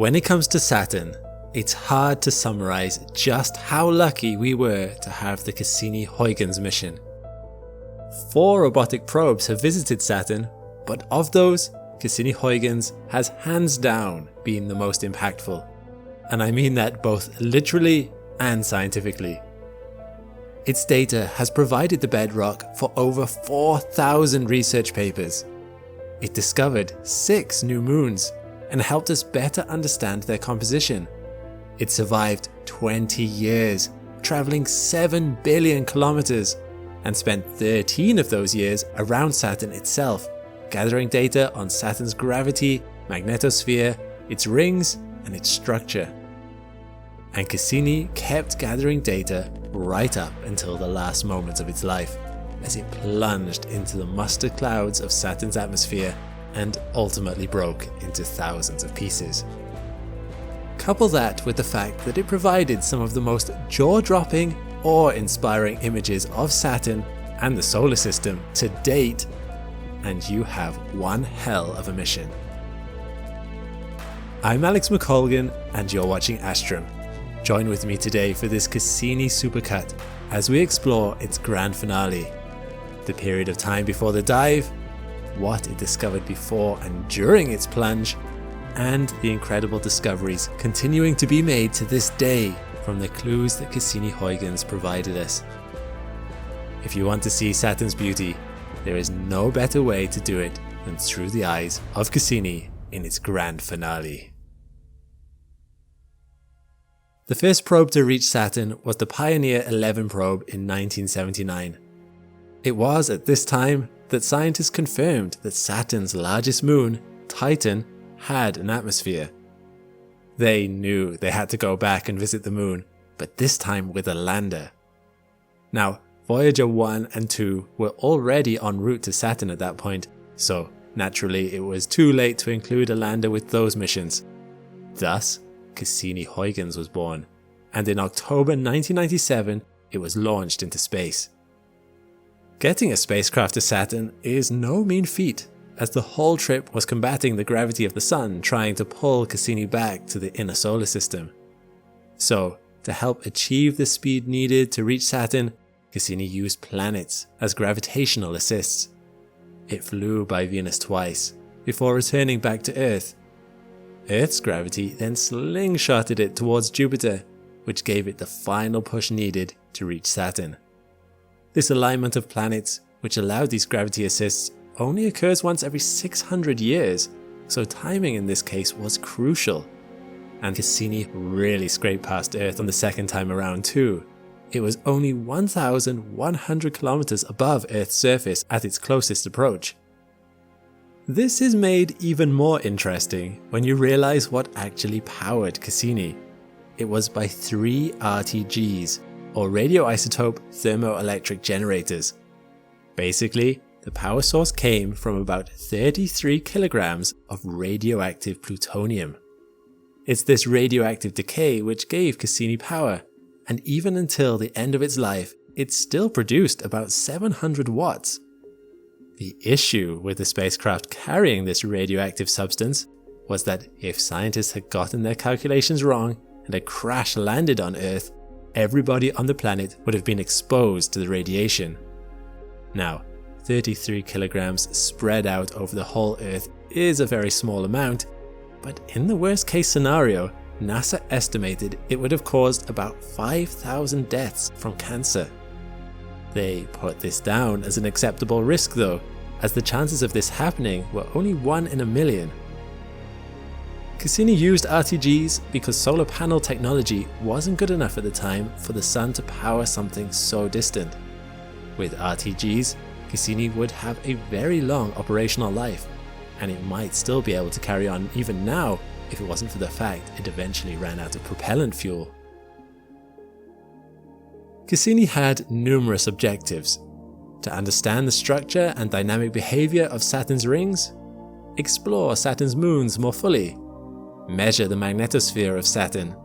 When it comes to Saturn, it's hard to summarize just how lucky we were to have the Cassini-Huygens mission. 4 robotic probes have visited Saturn, but of those, Cassini-Huygens has hands down been the most impactful. And I mean that both literally and scientifically. Its data has provided the bedrock for over 4,000 research papers. It discovered 6 new moons and helped us better understand their composition. It survived 20 years, traveling 7 billion kilometers, and spent 13 of those years around Saturn itself, gathering data on Saturn's gravity, magnetosphere, its rings, and its structure. And Cassini kept gathering data right up until the last moments of its life, as it plunged into the mustard clouds of Saturn's atmosphere and ultimately broke into thousands of pieces. Couple that with the fact that it provided some of the most jaw-dropping, awe-inspiring images of Saturn and the solar system to date, and you have one hell of a mission. I'm Alex McColgan, and you're watching Astrum. Join with me today for this Cassini supercut as we explore its grand finale, the period of time before the dive, what it discovered before and during its plunge, and the incredible discoveries continuing to be made to this day from the clues that Cassini-Huygens provided us. If you want to see Saturn's beauty, there is no better way to do it than through the eyes of Cassini in its grand finale. The first probe to reach Saturn was the Pioneer 11 probe in 1979. It was at this time that scientists confirmed that Saturn's largest moon, Titan, had an atmosphere. They knew they had to go back and visit the moon, but this time with a lander. Now, Voyager 1 and 2 were already en route to Saturn at that point, so naturally it was too late to include a lander with those missions. Thus, Cassini-Huygens was born, and in October 1997 it was launched into space. Getting a spacecraft to Saturn is no mean feat, as the whole trip was combating the gravity of the Sun trying to pull Cassini back to the inner solar system. So, to help achieve the speed needed to reach Saturn, Cassini used planets as gravitational assists. It flew by Venus twice, before returning back to Earth. Earth's gravity then slingshotted it towards Jupiter, which gave it the final push needed to reach Saturn. This alignment of planets, which allowed these gravity assists, only occurs once every 600 years, so timing in this case was crucial. And Cassini really scraped past Earth on the second time around too. It was only 1,100 kilometers above Earth's surface at its closest approach. This is made even more interesting when you realize what actually powered Cassini. It was by 3 RTGs, or radioisotope thermoelectric generators. Basically, the power source came from about 33 kilograms of radioactive plutonium. It's this radioactive decay which gave Cassini power, and even until the end of its life, it still produced about 700 watts. The issue with the spacecraft carrying this radioactive substance was that if scientists had gotten their calculations wrong and a crash landed on Earth, everybody on the planet would have been exposed to the radiation. Now, 33 kilograms spread out over the whole Earth is a very small amount, but in the worst case scenario, NASA estimated it would have caused about 5,000 deaths from cancer. They put this down as an acceptable risk though, as the chances of this happening were only 1 in a million. Cassini used RTGs because solar panel technology wasn't good enough at the time for the Sun to power something so distant. With RTGs, Cassini would have a very long operational life, and it might still be able to carry on even now if it wasn't for the fact it eventually ran out of propellant fuel. Cassini had numerous objectives: to understand the structure and dynamic behavior of Saturn's rings, explore Saturn's moons more fully, measure the magnetosphere of Saturn,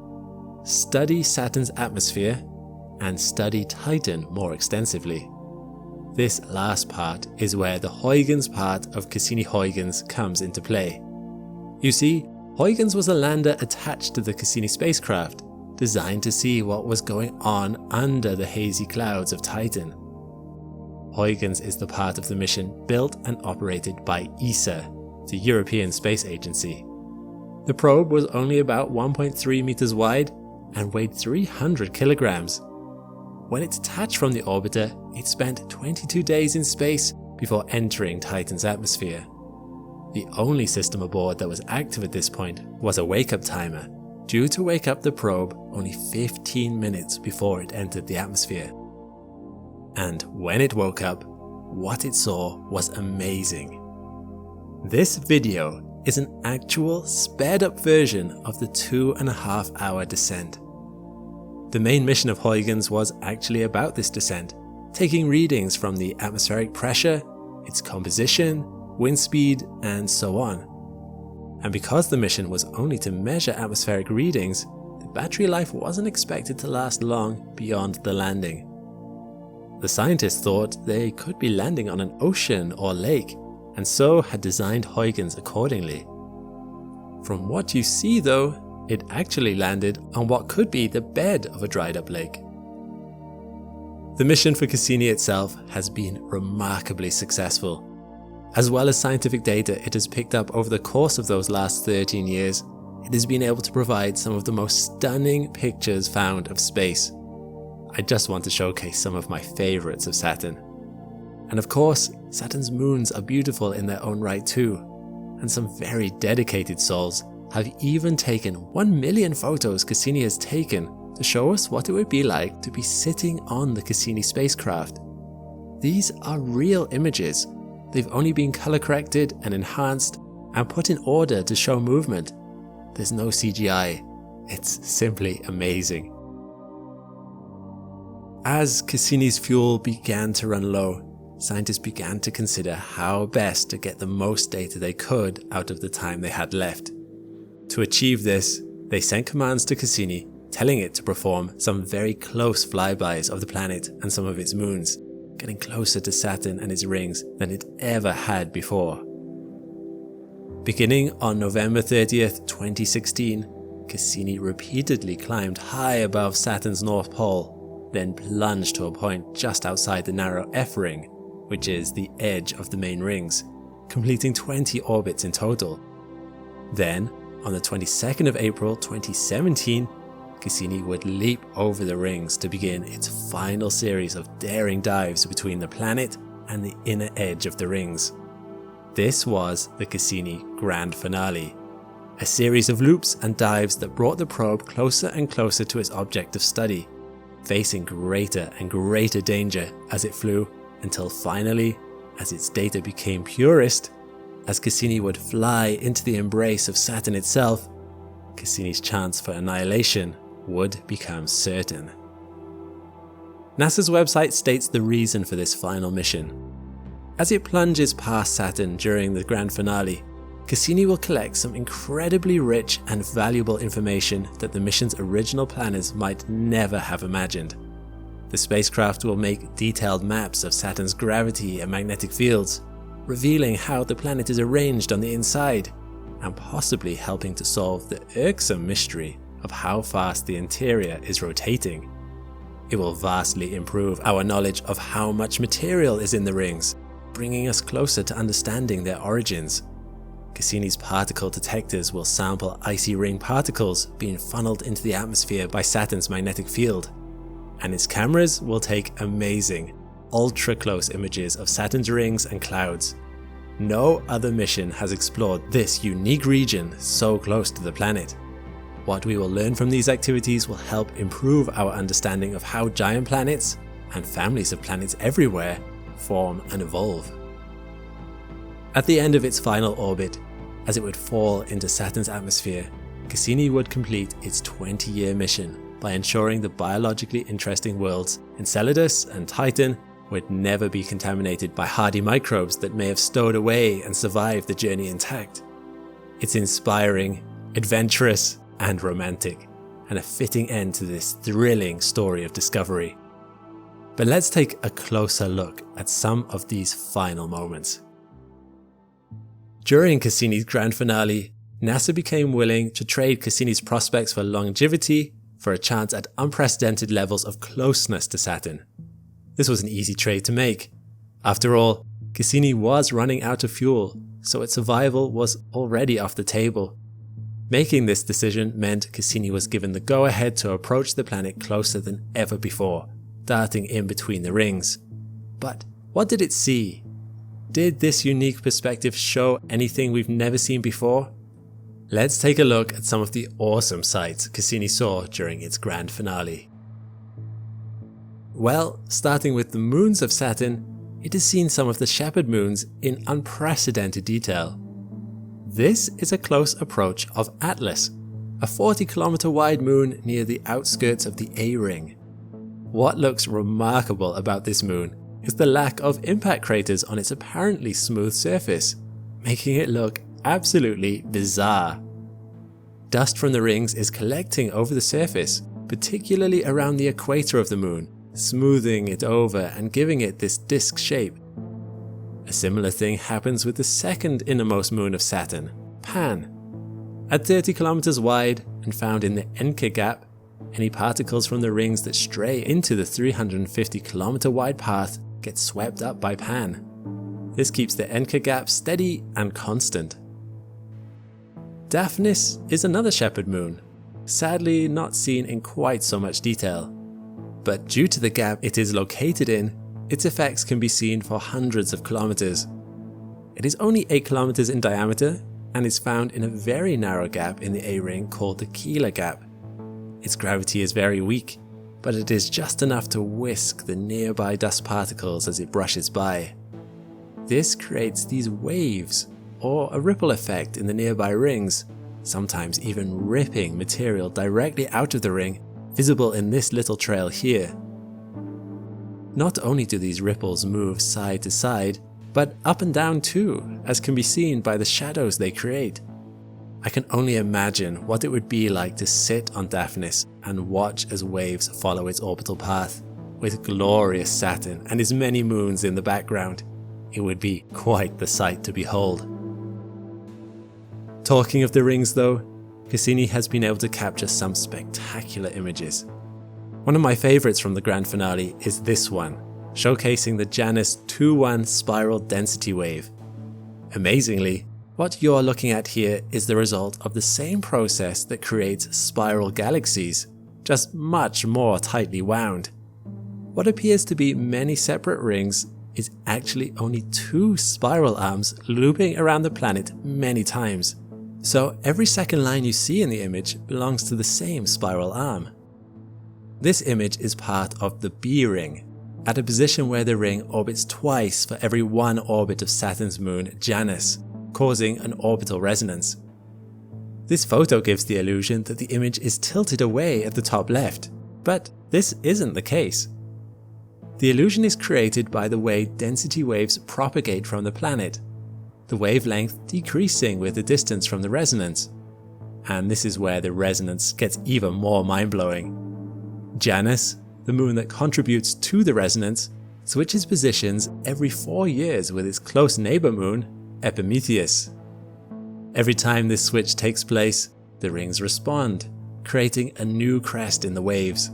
study Saturn's atmosphere, and study Titan more extensively. This last part is where the Huygens part of Cassini-Huygens comes into play. You see, Huygens was a lander attached to the Cassini spacecraft, designed to see what was going on under the hazy clouds of Titan. Huygens is the part of the mission built and operated by ESA, the European Space Agency. The probe was only about 1.3 meters wide and weighed 300 kilograms. When it detached from the orbiter, it spent 22 days in space before entering Titan's atmosphere. The only system aboard that was active at this point was a wake-up timer, due to wake up the probe only 15 minutes before it entered the atmosphere. And when it woke up, what it saw was amazing. This video is an actual sped-up version of the 2.5-hour descent. The main mission of Huygens was actually about this descent, taking readings from the atmospheric pressure, its composition, wind speed, and so on. And because the mission was only to measure atmospheric readings, the battery life wasn't expected to last long beyond the landing. The scientists thought they could be landing on an ocean or lake, and so had designed Huygens accordingly. From what you see though, it actually landed on what could be the bed of a dried up lake. The mission for Cassini itself has been remarkably successful. As well as scientific data it has picked up over the course of those last 13 years, it has been able to provide some of the most stunning pictures found of space. I just want to showcase some of my favorites of Saturn. And of course, Saturn's moons are beautiful in their own right too, and some very dedicated souls have even taken 1 million photos Cassini has taken to show us what it would be like to be sitting on the Cassini spacecraft. These are real images. They've only been color corrected and enhanced and put in order to show movement. There's no CGI. It's simply amazing. As Cassini's fuel began to run low, scientists began to consider how best to get the most data they could out of the time they had left. To achieve this, they sent commands to Cassini, telling it to perform some very close flybys of the planet and some of its moons, getting closer to Saturn and its rings than it ever had before. Beginning on November 30th, 2016, Cassini repeatedly climbed high above Saturn's North Pole, then plunged to a point just outside the narrow F ring, which is the edge of the main rings, completing 20 orbits in total. Then, on the 22nd of April 2017, Cassini would leap over the rings to begin its final series of daring dives between the planet and the inner edge of the rings. This was the Cassini Grand Finale, a series of loops and dives that brought the probe closer and closer to its object of study, facing greater and greater danger as it flew, until finally, as its data became purest, as Cassini would fly into the embrace of Saturn itself, Cassini's chance for annihilation would become certain. NASA's website states the reason for this final mission. As it plunges past Saturn during the grand finale, Cassini will collect some incredibly rich and valuable information that the mission's original planners might never have imagined. The spacecraft will make detailed maps of Saturn's gravity and magnetic fields, revealing how the planet is arranged on the inside, and possibly helping to solve the irksome mystery of how fast the interior is rotating. It will vastly improve our knowledge of how much material is in the rings, bringing us closer to understanding their origins. Cassini's particle detectors will sample icy ring particles being funneled into the atmosphere by Saturn's magnetic field, and its cameras will take amazing, ultra-close images of Saturn's rings and clouds. No other mission has explored this unique region so close to the planet. What we will learn from these activities will help improve our understanding of how giant planets, and families of planets everywhere, form and evolve. At the end of its final orbit, as it would fall into Saturn's atmosphere, Cassini would complete its 20-year mission by ensuring the biologically interesting worlds Enceladus and Titan would never be contaminated by hardy microbes that may have stowed away and survived the journey intact. It's inspiring, adventurous, and romantic, and a fitting end to this thrilling story of discovery. But let's take a closer look at some of these final moments. During Cassini's grand finale, NASA became willing to trade Cassini's prospects for longevity for a chance at unprecedented levels of closeness to Saturn. This was an easy trade to make. After all, Cassini was running out of fuel, so its survival was already off the table. Making this decision meant Cassini was given the go-ahead to approach the planet closer than ever before, darting in between the rings. But what did it see? Did this unique perspective show anything we've never seen before? Let's take a look at some of the awesome sights Cassini saw during its grand finale. Well, starting with the moons of Saturn, it has seen some of the Sheppard moons in unprecedented detail. This is a close approach of Atlas, a 40-kilometer wide moon near the outskirts of the A-ring. What looks remarkable about this moon is the lack of impact craters on its apparently smooth surface, making it look absolutely bizarre. Dust from the rings is collecting over the surface, particularly around the equator of the moon, smoothing it over and giving it this disc shape. A similar thing happens with the second innermost moon of Saturn, Pan. At 30 kilometers wide and found in the Encke gap, any particles from the rings that stray into the 350 kilometer wide path get swept up by Pan. This keeps the Encke gap steady and constant. Daphnis is another Sheppard moon, sadly not seen in quite so much detail. But due to the gap it is located in, its effects can be seen for hundreds of kilometers. It is only 8 kilometers in diameter and is found in a very narrow gap in the A-ring called the Keeler Gap. Its gravity is very weak, but it is just enough to whisk the nearby dust particles as it brushes by. This creates these waves, or a ripple effect in the nearby rings, sometimes even ripping material directly out of the ring, visible in this little trail here. Not only do these ripples move side to side, but up and down too, as can be seen by the shadows they create. I can only imagine what it would be like to sit on Daphnis and watch as waves follow its orbital path, with glorious Saturn and his many moons in the background. It would be quite the sight to behold. Talking of the rings though, Cassini has been able to capture some spectacular images. One of my favourites from the grand finale is this one, showcasing the Janus 2-1 spiral density wave. Amazingly, what you're looking at here is the result of the same process that creates spiral galaxies, just much more tightly wound. What appears to be many separate rings is actually only 2 spiral arms looping around the planet many times. So every second line you see in the image belongs to the same spiral arm. This image is part of the B ring, at a position where the ring orbits twice for every 1 orbit of Saturn's moon Janus, causing an orbital resonance. This photo gives the illusion that the image is tilted away at the top left, but this isn't the case. The illusion is created by the way density waves propagate from the planet, the wavelength decreasing with the distance from the resonance. And this is where the resonance gets even more mind-blowing. Janus, the moon that contributes to the resonance, switches positions every 4 years with its close neighbor moon, Epimetheus. Every time this switch takes place, the rings respond, creating a new crest in the waves.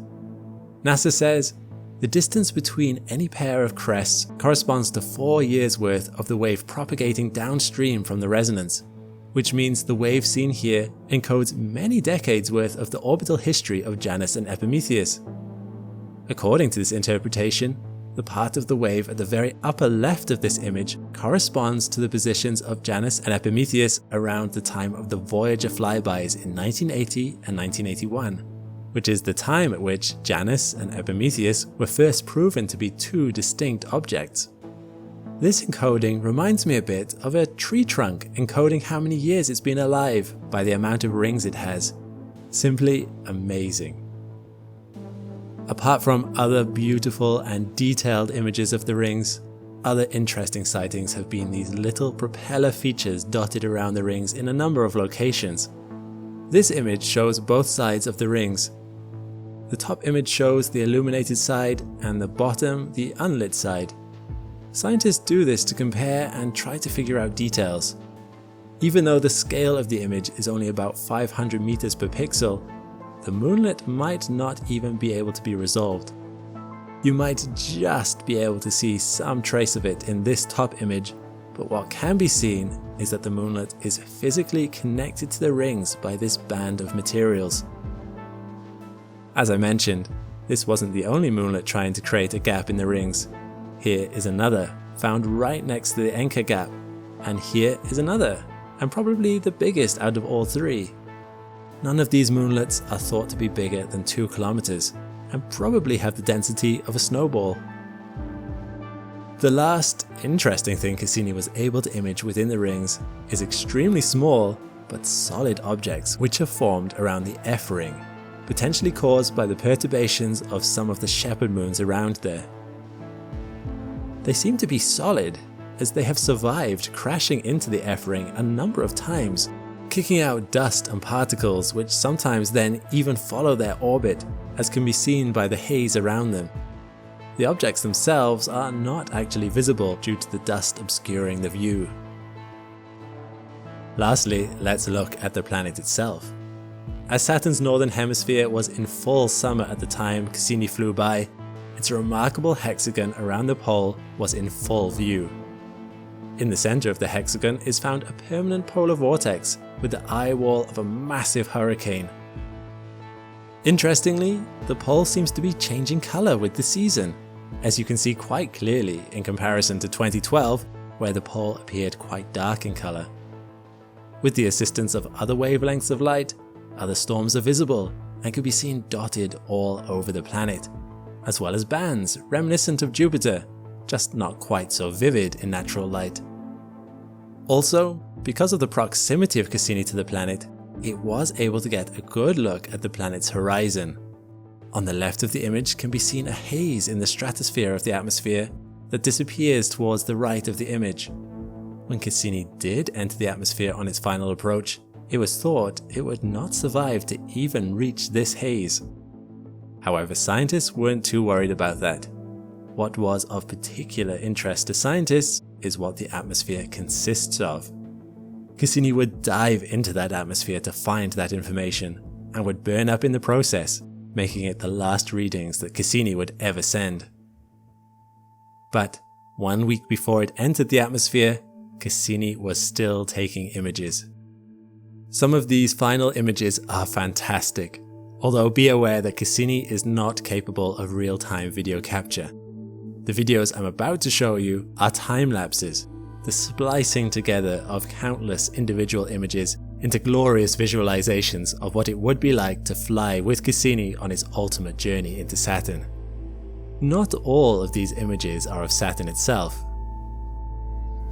NASA says the distance between any pair of crests corresponds to 4 years' worth of the wave propagating downstream from the resonance, which means the wave seen here encodes many decades worth of the orbital history of Janus and Epimetheus. According to this interpretation, the part of the wave at the very upper left of this image corresponds to the positions of Janus and Epimetheus around the time of the Voyager flybys in 1980 and 1981, which is the time at which Janus and Epimetheus were first proven to be 2 distinct objects. This encoding reminds me a bit of a tree trunk encoding how many years it's been alive by the amount of rings it has. Simply amazing. Apart from other beautiful and detailed images of the rings, other interesting sightings have been these little propeller features dotted around the rings in a number of locations. This image shows both sides of the rings. The top image shows the illuminated side and the bottom the unlit side. Scientists do this to compare and try to figure out details. Even though the scale of the image is only about 500 meters per pixel, the moonlet might not even be able to be resolved. You might just be able to see some trace of it in this top image, but what can be seen is that the moonlet is physically connected to the rings by this band of materials. As I mentioned, this wasn't the only moonlet trying to create a gap in the rings. Here is another, found right next to the Encke gap, and here is another, and probably the biggest out of all three. None of these moonlets are thought to be bigger than 2 kilometers, and probably have the density of a snowball. The last interesting thing Cassini was able to image within the rings is extremely small but solid objects which are formed around the F ring, potentially caused by the perturbations of some of the Sheppard moons around there. They seem to be solid, as they have survived crashing into the F ring a number of times, kicking out dust and particles which sometimes then even follow their orbit, as can be seen by the haze around them. The objects themselves are not actually visible due to the dust obscuring the view. Lastly, let's look at the planet itself. As Saturn's northern hemisphere was in full summer at the time Cassini flew by, its remarkable hexagon around the pole was in full view. In the center of the hexagon is found a permanent polar vortex with the eye wall of a massive hurricane. Interestingly, the pole seems to be changing color with the season, as you can see quite clearly in comparison to 2012, where the pole appeared quite dark in color. With the assistance of other wavelengths of light, other storms are visible and can be seen dotted all over the planet, as well as bands reminiscent of Jupiter, just not quite so vivid in natural light. Also, because of the proximity of Cassini to the planet, it was able to get a good look at the planet's horizon. On the left of the image can be seen a haze in the stratosphere of the atmosphere that disappears towards the right of the image. When Cassini did enter the atmosphere on its final approach, it was thought it would not survive to even reach this haze. However, scientists weren't too worried about that. What was of particular interest to scientists is what the atmosphere consists of. Cassini would dive into that atmosphere to find that information, and would burn up in the process, making it the last readings that Cassini would ever send. But 1 week before it entered the atmosphere, Cassini was still taking images. Some of these final images are fantastic, although be aware that Cassini is not capable of real-time video capture. The videos I'm about to show you are time lapses, the splicing together of countless individual images into glorious visualizations of what it would be like to fly with Cassini on its ultimate journey into Saturn. Not all of these images are of Saturn itself.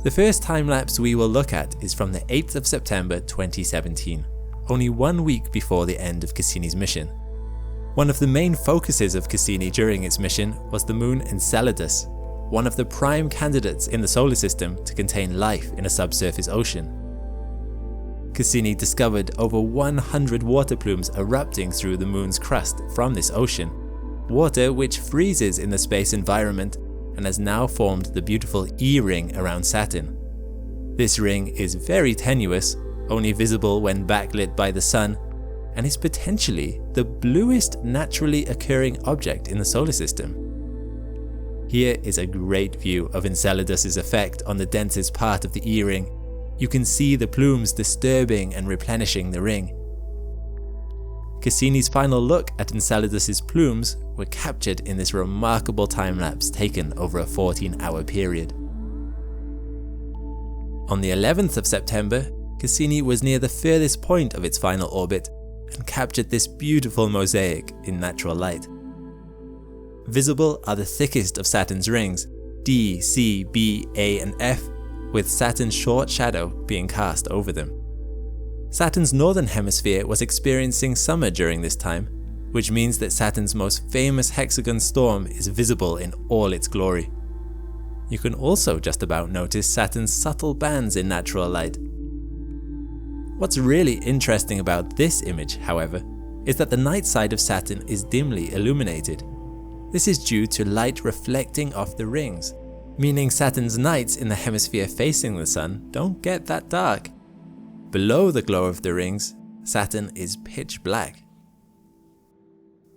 The first time-lapse we will look at is from the 8th of September 2017, only 1 week before the end of Cassini's mission. One of the main focuses of Cassini during its mission was the moon Enceladus, one of the prime candidates in the solar system to contain life in a subsurface ocean. Cassini discovered over 100 water plumes erupting through the moon's crust from this ocean, water which freezes in the space environment and has now formed the beautiful E-ring around Saturn. This ring is very tenuous, only visible when backlit by the sun, and is potentially the bluest naturally occurring object in the solar system. Here is a great view of Enceladus's effect on the densest part of the E-ring. You can see the plumes disturbing and replenishing the ring. Cassini's final look at Enceladus's plumes were captured in this remarkable time-lapse taken over a 14-hour period. On the 11th of September, Cassini was near the furthest point of its final orbit and captured this beautiful mosaic in natural light. Visible are the thickest of Saturn's rings, D, C, B, A and F, with Saturn's short shadow being cast over them. Saturn's northern hemisphere was experiencing summer during this time, which means that Saturn's most famous hexagon storm is visible in all its glory. You can also just about notice Saturn's subtle bands in natural light. What's really interesting about this image, however, is that the night side of Saturn is dimly illuminated. This is due to light reflecting off the rings, meaning Saturn's nights in the hemisphere facing the sun don't get that dark. Below the glow of the rings, Saturn is pitch black.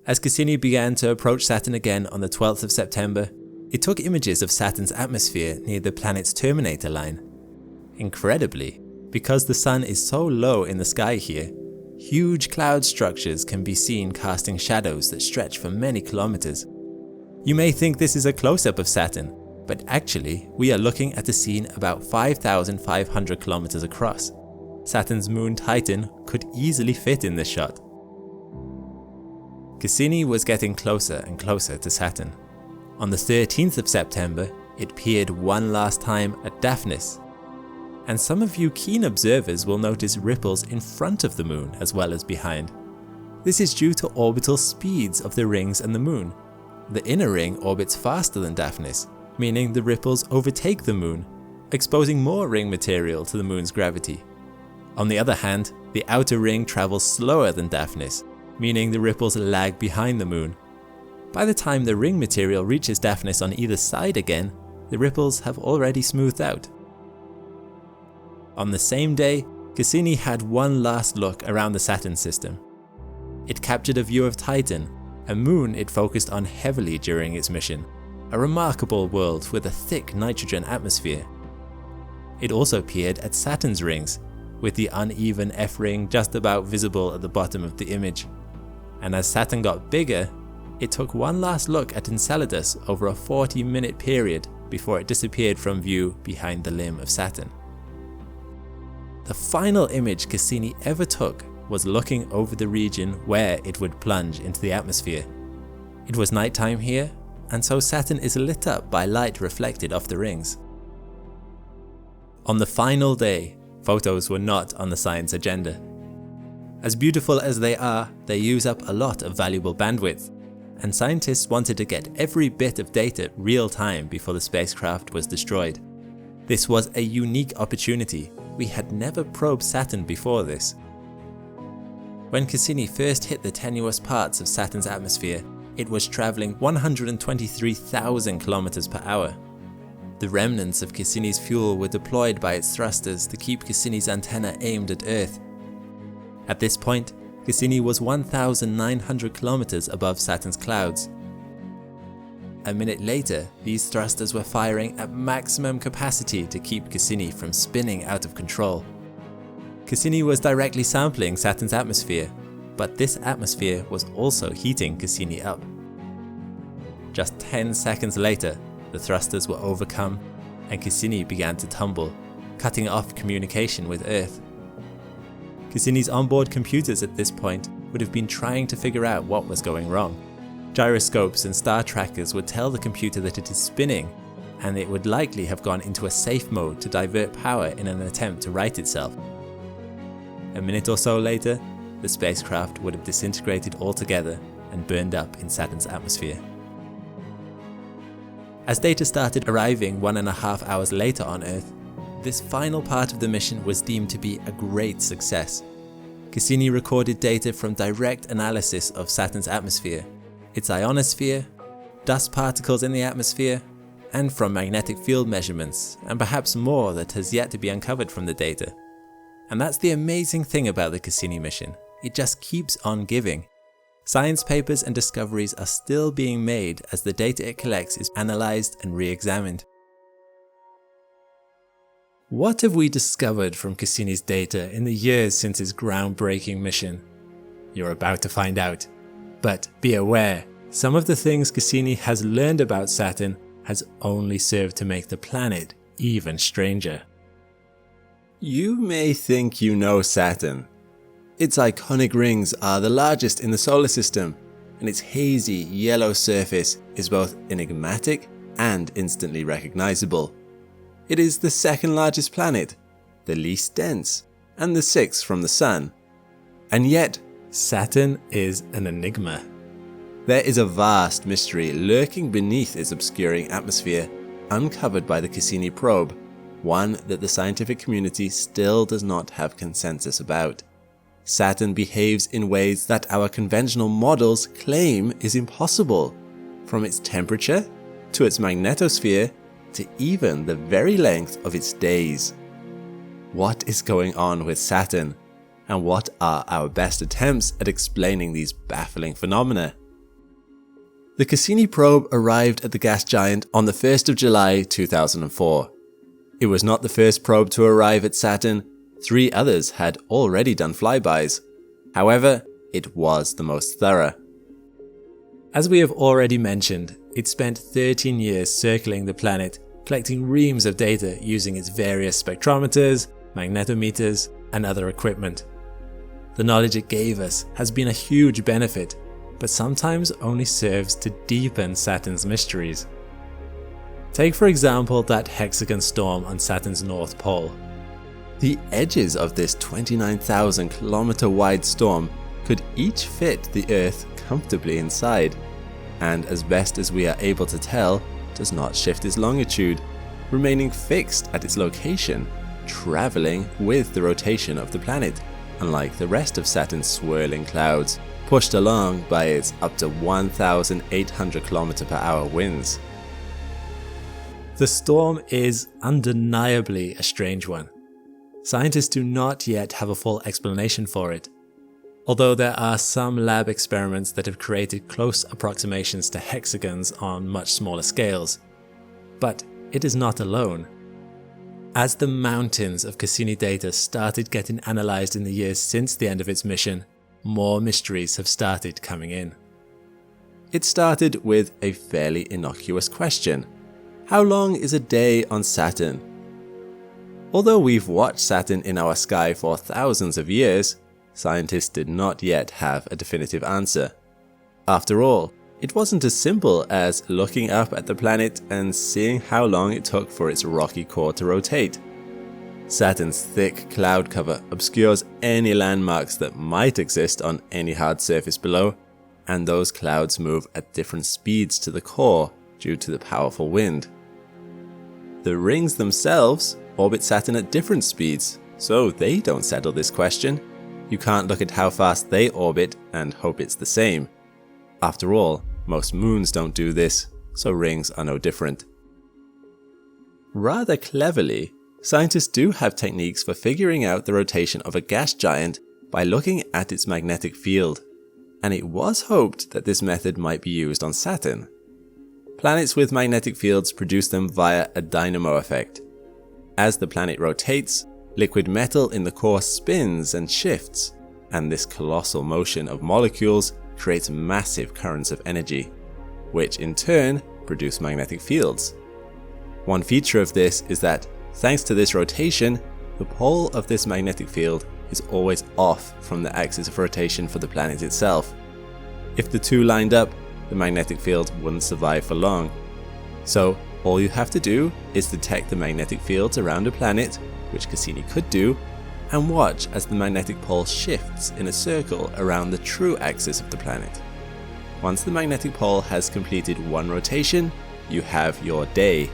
As Cassini began to approach Saturn again on the 12th of September, it took images of Saturn's atmosphere near the planet's terminator line. Incredibly, because the sun is so low in the sky here, huge cloud structures can be seen casting shadows that stretch for many kilometers. You may think this is a close-up of Saturn, but actually we are looking at a scene about 5,500 kilometers across. Saturn's moon Titan could easily fit in this shot. Cassini was getting closer and closer to Saturn. On the 13th of September, it peered one last time at Daphnis. And some of you keen observers will notice ripples in front of the moon as well as behind. This is due to orbital speeds of the rings and the moon. The inner ring orbits faster than Daphnis, meaning the ripples overtake the moon, exposing more ring material to the moon's gravity. On the other hand, the outer ring travels slower than Daphnis, meaning the ripples lag behind the moon. By the time the ring material reaches Daphnis on either side again, the ripples have already smoothed out. On the same day, Cassini had one last look around the Saturn system. It captured a view of Titan, a moon it focused on heavily during its mission, a remarkable world with a thick nitrogen atmosphere. It also peered at Saturn's rings, with the uneven F ring just about visible at the bottom of the image. And as Saturn got bigger, it took one last look at Enceladus over a 40-minute period before it disappeared from view behind the limb of Saturn. The final image Cassini ever took was looking over the region where it would plunge into the atmosphere. It was nighttime here, and so Saturn is lit up by light reflected off the rings. On the final day, photos were not on the science agenda. As beautiful as they are, they use up a lot of valuable bandwidth, and scientists wanted to get every bit of data real time before the spacecraft was destroyed. This was a unique opportunity. We had never probed Saturn before this. When Cassini first hit the tenuous parts of Saturn's atmosphere, it was traveling 123,000 kilometers per hour. The remnants of Cassini's fuel were deployed by its thrusters to keep Cassini's antenna aimed at Earth. At this point, Cassini was 1,900 kilometers above Saturn's clouds. A minute later, these thrusters were firing at maximum capacity to keep Cassini from spinning out of control. Cassini was directly sampling Saturn's atmosphere, but this atmosphere was also heating Cassini up. Just 10 seconds later, the thrusters were overcome and Cassini began to tumble, cutting off communication with Earth. Cassini's onboard computers at this point would have been trying to figure out what was going wrong. Gyroscopes and star trackers would tell the computer that it is spinning, and it would likely have gone into a safe mode to divert power in an attempt to right itself. A minute or so later, the spacecraft would have disintegrated altogether and burned up in Saturn's atmosphere. As data started arriving 1.5 hours later on Earth, this final part of the mission was deemed to be a great success. Cassini recorded data from direct analysis of Saturn's atmosphere, its ionosphere, dust particles in the atmosphere, and from magnetic field measurements, and perhaps more that has yet to be uncovered from the data. And that's the amazing thing about the Cassini mission. It just keeps on giving. Science papers and discoveries are still being made as the data it collects is analysed and re-examined. What have we discovered from Cassini's data in the years since his groundbreaking mission? You're about to find out. But be aware, some of the things Cassini has learned about Saturn has only served to make the planet even stranger. You may think you know Saturn. Its iconic rings are the largest in the solar system, and its hazy yellow surface is both enigmatic and instantly recognizable. It is the second largest planet, the least dense, and the sixth from the Sun. And yet, Saturn is an enigma. There is a vast mystery lurking beneath its obscuring atmosphere, uncovered by the Cassini probe, one that the scientific community still does not have consensus about. Saturn behaves in ways that our conventional models claim is impossible, from its temperature to its magnetosphere to even the very length of its days. what is going on with Saturn, and what are our best attempts at explaining these baffling phenomena. The Cassini probe arrived at the gas giant on the 1st of July 2004. It was not the first probe to arrive at Saturn. 3 others had already done flybys. However, it was the most thorough. As we have already mentioned, it spent 13 years circling the planet, collecting reams of data using its various spectrometers, magnetometers, and other equipment. The knowledge it gave us has been a huge benefit, but sometimes only serves to deepen Saturn's mysteries. Take for example that hexagon storm on Saturn's North Pole. The edges of this 29,000 kilometer wide storm could each fit the Earth comfortably inside, and as best as we are able to tell, does not shift its longitude, remaining fixed at its location, traveling with the rotation of the planet, unlike the rest of Saturn's swirling clouds, pushed along by its up to 1,800 km/h winds. The storm is undeniably a strange one. Scientists do not yet have a full explanation for it, although there are some lab experiments that have created close approximations to hexagons on much smaller scales. But it is not alone. As the mountains of Cassini data started getting analysed in the years since the end of its mission, more mysteries have started coming in. It started with a fairly innocuous question. How long is a day on Saturn? Although we've watched Saturn in our sky for thousands of years, scientists did not yet have a definitive answer. After all, it wasn't as simple as looking up at the planet and seeing how long it took for its rocky core to rotate. Saturn's thick cloud cover obscures any landmarks that might exist on any hard surface below, and those clouds move at different speeds to the core due to the powerful wind. The rings themselves orbit Saturn at different speeds, so they don't settle this question. You can't look at how fast they orbit and hope it's the same. After all, most moons don't do this, so rings are no different. Rather cleverly, scientists do have techniques for figuring out the rotation of a gas giant by looking at its magnetic field, and it was hoped that this method might be used on Saturn. Planets with magnetic fields produce them via a dynamo effect. As the planet rotates, liquid metal in the core spins and shifts, and this colossal motion of molecules creates massive currents of energy, which in turn produce magnetic fields. One feature of this is that, thanks to this rotation, the pole of this magnetic field is always off from the axis of rotation for the planet itself. If the two lined up, the magnetic field wouldn't survive for long. So all you have to do is detect the magnetic fields around a planet, which Cassini could do, and watch as the magnetic pole shifts in a circle around the true axis of the planet. Once the magnetic pole has completed one rotation, you have your day.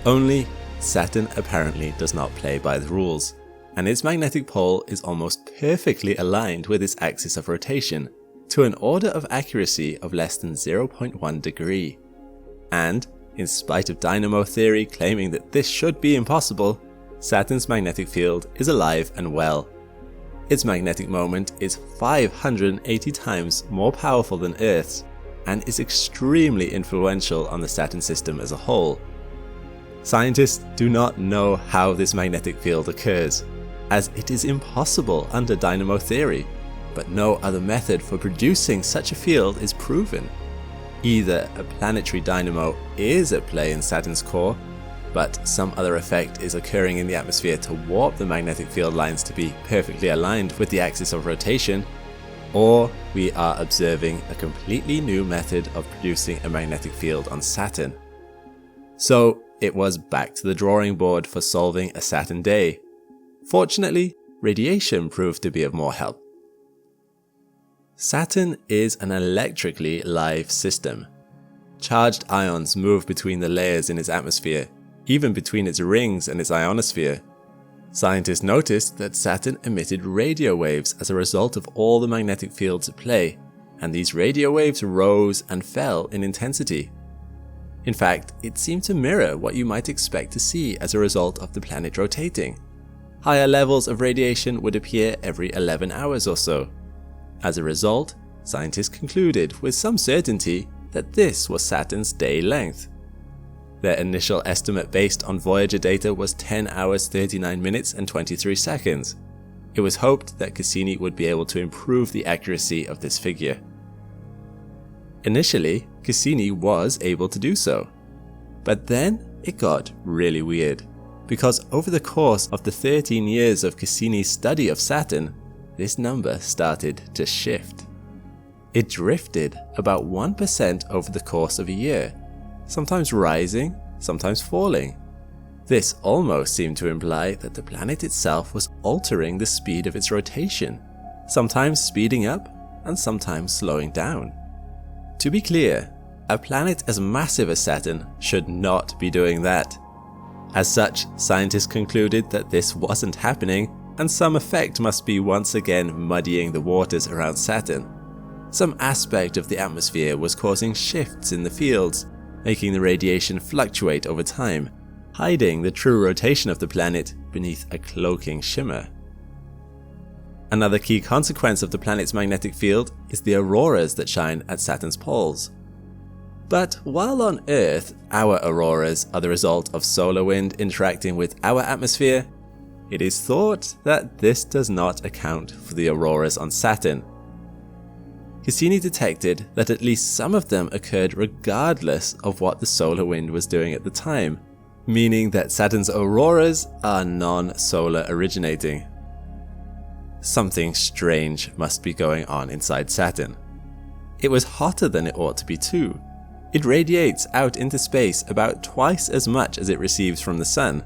Only Saturn apparently does not play by the rules, and its magnetic pole is almost perfectly aligned with its axis of rotation, to an order of accuracy of less than 0.1 degree. And, in spite of dynamo theory claiming that this should be impossible, Saturn's magnetic field is alive and well. Its magnetic moment is 580 times more powerful than Earth's, and is extremely influential on the Saturn system as a whole. Scientists do not know how this magnetic field occurs, as it is impossible under dynamo theory, but no other method for producing such a field is proven. Either a planetary dynamo is at play in Saturn's core, but some other effect is occurring in the atmosphere to warp the magnetic field lines to be perfectly aligned with the axis of rotation, or we are observing a completely new method of producing a magnetic field on Saturn. So it was back to the drawing board for solving a Saturn day. Fortunately, radiation proved to be of more help. Saturn is an electrically live system. Charged ions move between the layers in its atmosphere, even between its rings and its ionosphere. Scientists noticed that Saturn emitted radio waves as a result of all the magnetic fields at play, and these radio waves rose and fell in intensity. In fact, it seemed to mirror what you might expect to see as a result of the planet rotating. higher levels of radiation would appear every 11 hours or so. As a result, scientists concluded with some certainty that this was Saturn's day length. Their initial estimate based on Voyager data was 10 hours 39 minutes and 23 seconds. It was hoped that Cassini would be able to improve the accuracy of this figure. Initially, Cassini was able to do so. But then it got really weird, because over the course of the 13 years of Cassini's study of Saturn, this number started to shift. It drifted about 1% over the course of a year, sometimes rising, sometimes falling. This almost seemed to imply that the planet itself was altering the speed of its rotation, sometimes speeding up and sometimes slowing down. To be clear, a planet as massive as Saturn should not be doing that. As such, scientists concluded that this wasn't happening, and some effect must be once again muddying the waters around Saturn. Some aspect of the atmosphere was causing shifts in the fields, making the radiation fluctuate over time, hiding the true rotation of the planet beneath a cloaking shimmer. Another key consequence of the planet's magnetic field is the auroras that shine at Saturn's poles. But while on Earth, our auroras are the result of solar wind interacting with our atmosphere, it is thought that this does not account for the auroras on Saturn. Cassini detected that at least some of them occurred regardless of what the solar wind was doing at the time, meaning that Saturn's auroras are non-solar originating. Something strange must be going on inside Saturn. It was hotter than it ought to be too. It radiates out into space about twice as much as it receives from the Sun.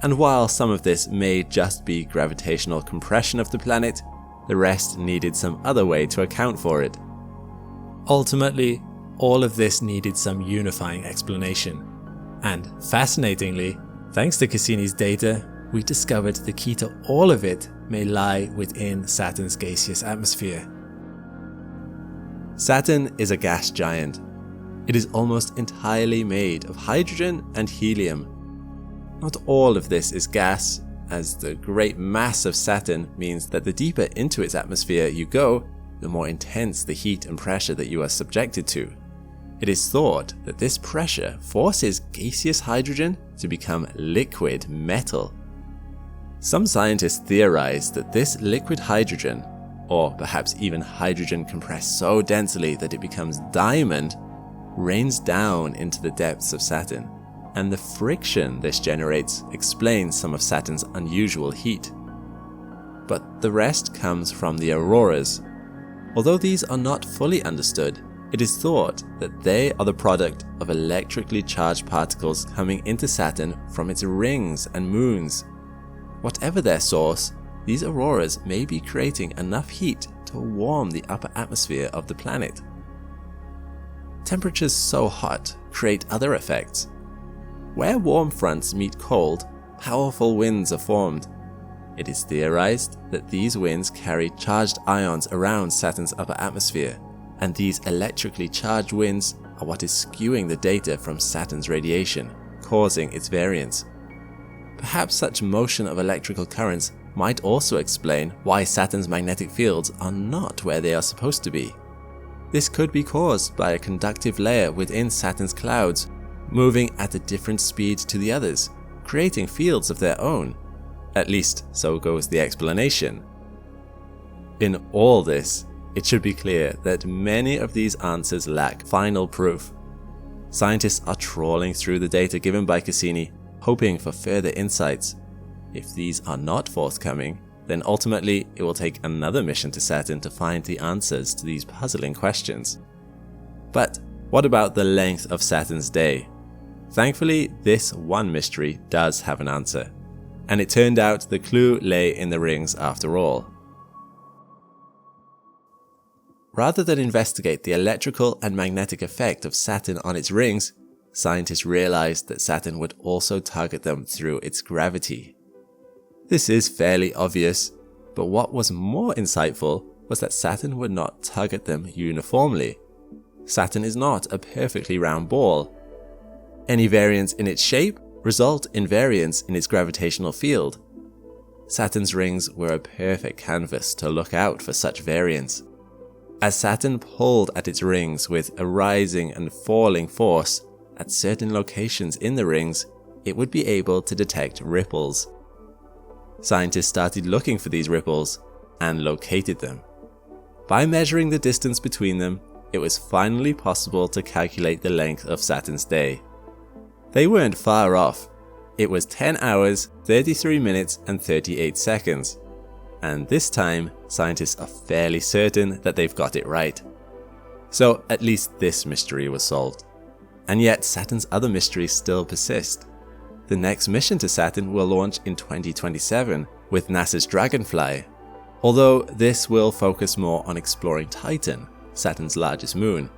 And while some of this may just be gravitational compression of the planet, the rest needed some other way to account for it. Ultimately, all of this needed some unifying explanation. And fascinatingly, thanks to Cassini's data, we discovered the key to all of it may lie within Saturn's gaseous atmosphere. Saturn is a gas giant. It is almost entirely made of hydrogen and helium. Not all of this is gas, as the great mass of Saturn means that the deeper into its atmosphere you go, the more intense the heat and pressure that you are subjected to. It is thought that this pressure forces gaseous hydrogen to become liquid metal. Some scientists theorize that this liquid hydrogen, or perhaps even hydrogen compressed so densely that it becomes diamond, rains down into the depths of Saturn, and the friction this generates explains some of Saturn's unusual heat. But the rest comes from the auroras. Although these are not fully understood, it is thought that they are the product of electrically charged particles coming into Saturn from its rings and moons. Whatever their source, these auroras may be creating enough heat to warm the upper atmosphere of the planet. Temperatures so hot create other effects. Where warm fronts meet cold, powerful winds are formed. It is theorized that these winds carry charged ions around Saturn's upper atmosphere, and these electrically charged winds are what is skewing the data from Saturn's radiation, causing its variance. Perhaps such motion of electrical currents might also explain why Saturn's magnetic fields are not where they are supposed to be. This could be caused by a conductive layer within Saturn's clouds, moving at a different speed to the others, creating fields of their own. At least, so goes the explanation. In all this, it should be clear that many of these answers lack final proof. Scientists are trawling through the data given by Cassini, hoping for further insights. If these are not forthcoming, then ultimately it will take another mission to Saturn to find the answers to these puzzling questions. But what about the length of Saturn's day? Thankfully, this one mystery does have an answer, and it turned out the clue lay in the rings after all. Rather than investigate the electrical and magnetic effect of Saturn on its rings, scientists realized that Saturn would also target them through its gravity. This is fairly obvious, but what was more insightful was that Saturn would not target them uniformly. Saturn is not a perfectly round ball. Any variance in its shape result in variance in its gravitational field. Saturn's rings were a perfect canvas to look out for such variance. As Saturn pulled at its rings with a rising and falling force, at certain locations in the rings, it would be able to detect ripples. Scientists started looking for these ripples and located them. By measuring the distance between them, it was finally possible to calculate the length of Saturn's day. They weren't far off. It was 10 hours, 33 minutes and 38 seconds. And this time, scientists are fairly certain that they've got it right. So at least this mystery was solved. And yet Saturn's other mysteries still persist. The next mission to Saturn will launch in 2027 with NASA's Dragonfly, although this will focus more on exploring Titan, Saturn's largest moon.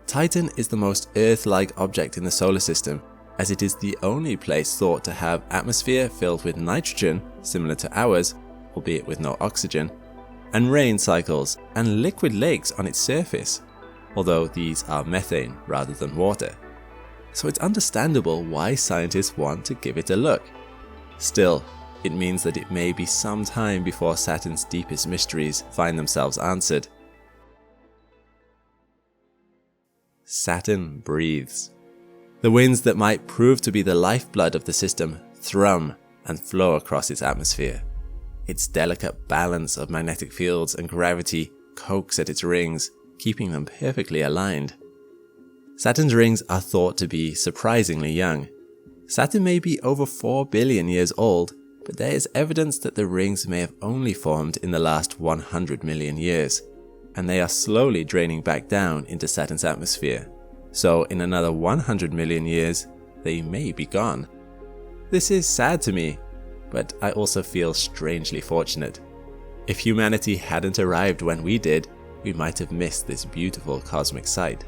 Titan is the most Earth-like object in the solar system, as it is the only place thought to have atmosphere filled with nitrogen, similar to ours, albeit with no oxygen, and rain cycles and liquid lakes on its surface, although these are methane rather than water. So it's understandable why scientists want to give it a look. Still, it means that it may be some time before Saturn's deepest mysteries find themselves answered. Saturn breathes. The winds that might prove to be the lifeblood of the system thrum and flow across its atmosphere. Its delicate balance of magnetic fields and gravity coax at its rings, keeping them perfectly aligned. Saturn's rings are thought to be surprisingly young. Saturn may be over 4 billion years old, but there is evidence that the rings may have only formed in the last 100 million years, and they are slowly draining back down into Saturn's atmosphere. So in another 100 million years, they may be gone. This is sad to me, but I also feel strangely fortunate. If humanity hadn't arrived when we did, we might have missed this beautiful cosmic sight.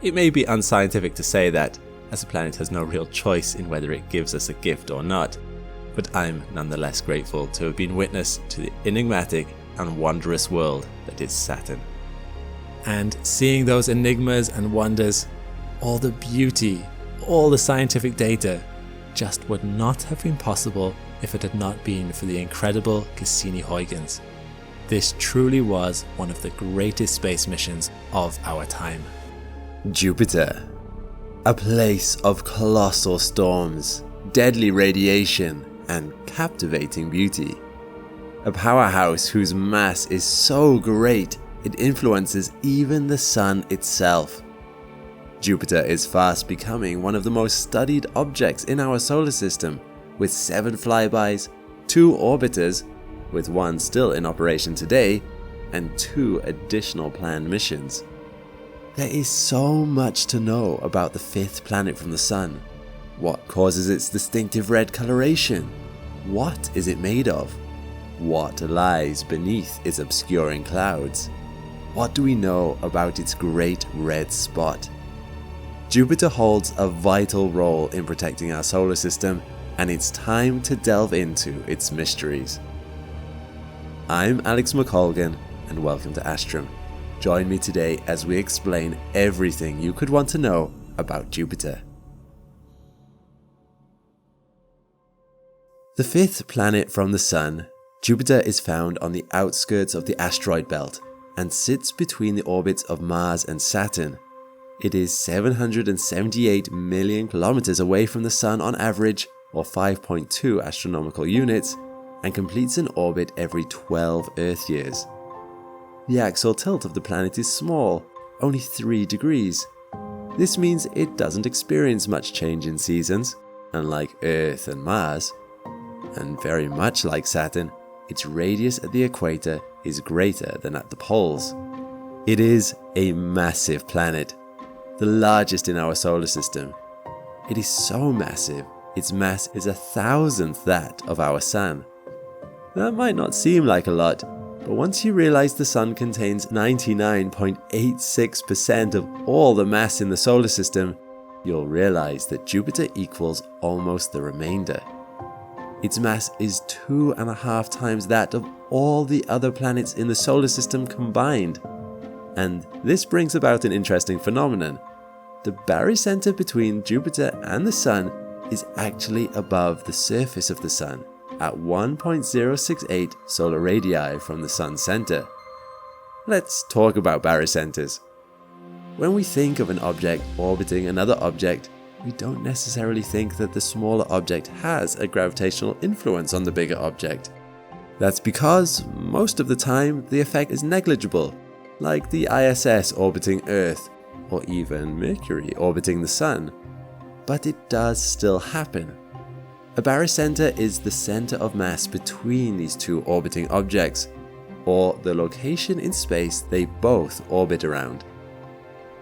It may be unscientific to say that, as the planet has no real choice in whether it gives us a gift or not, but I'm nonetheless grateful to have been witness to the enigmatic and wondrous world that is Saturn. And seeing those enigmas and wonders, all the beauty, all the scientific data, just would not have been possible if it had not been for the incredible Cassini-Huygens. This truly was one of the greatest space missions of our time. Jupiter, a place of colossal storms, deadly radiation, and captivating beauty. A powerhouse whose mass is so great it influences even the Sun itself. Jupiter is fast becoming one of the most studied objects in our solar system, with 7 flybys, 2 orbiters, with 1 still in operation today, and 2 additional planned missions. There is so much to know about the 5th planet from the Sun. What causes its distinctive red coloration? What is it made of? What lies beneath its obscuring clouds? What do we know about its great red spot? Jupiter holds a vital role in protecting our solar system, and it's time to delve into its mysteries. I'm Alex McColgan, and welcome to Astrum. Join me today as we explain everything you could want to know about Jupiter. The 5th planet from the Sun, Jupiter is found on the outskirts of the asteroid belt and sits between the orbits of Mars and Saturn. It is 778 million kilometers away from the Sun on average, or 5.2 astronomical units, and completes an orbit every 12 Earth years. The axial tilt of the planet is small, only 3 degrees. This means it doesn't experience much change in seasons, unlike Earth and Mars. And very much like Saturn, its radius at the equator is greater than at the poles. It is a massive planet, the largest in our solar system. It is so massive, its mass is 1,000th that of our Sun. That might not seem like a lot, but once you realize the Sun contains 99.86% of all the mass in the solar system, you'll realize that Jupiter equals almost the remainder. Its mass is 2.5 times that of all the other planets in the solar system combined. And this brings about an interesting phenomenon. The barycenter between Jupiter and the Sun is actually above the surface of the Sun, at 1.068 solar radii from the Sun's center. Let's talk about barycenters. When we think of an object orbiting another object, we don't necessarily think that the smaller object has a gravitational influence on the bigger object. That's because, most of the time, the effect is negligible, like the ISS orbiting Earth, or even Mercury orbiting the Sun. But it does still happen. A barycenter is the center of mass between these two orbiting objects, or the location in space they both orbit around.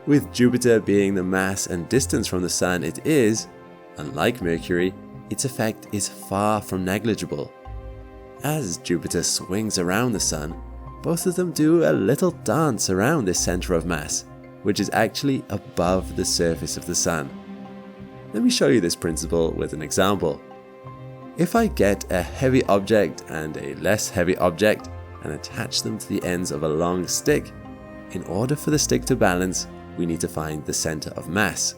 With Jupiter being the mass and distance from the Sun it is, unlike Mercury, its effect is far from negligible. As Jupiter swings around the Sun, both of them do a little dance around this center of mass, which is actually above the surface of the Sun. Let me show you this principle with an example. If I get a heavy object and a less heavy object and attach them to the ends of a long stick, in order for the stick to balance, we need to find the center of mass.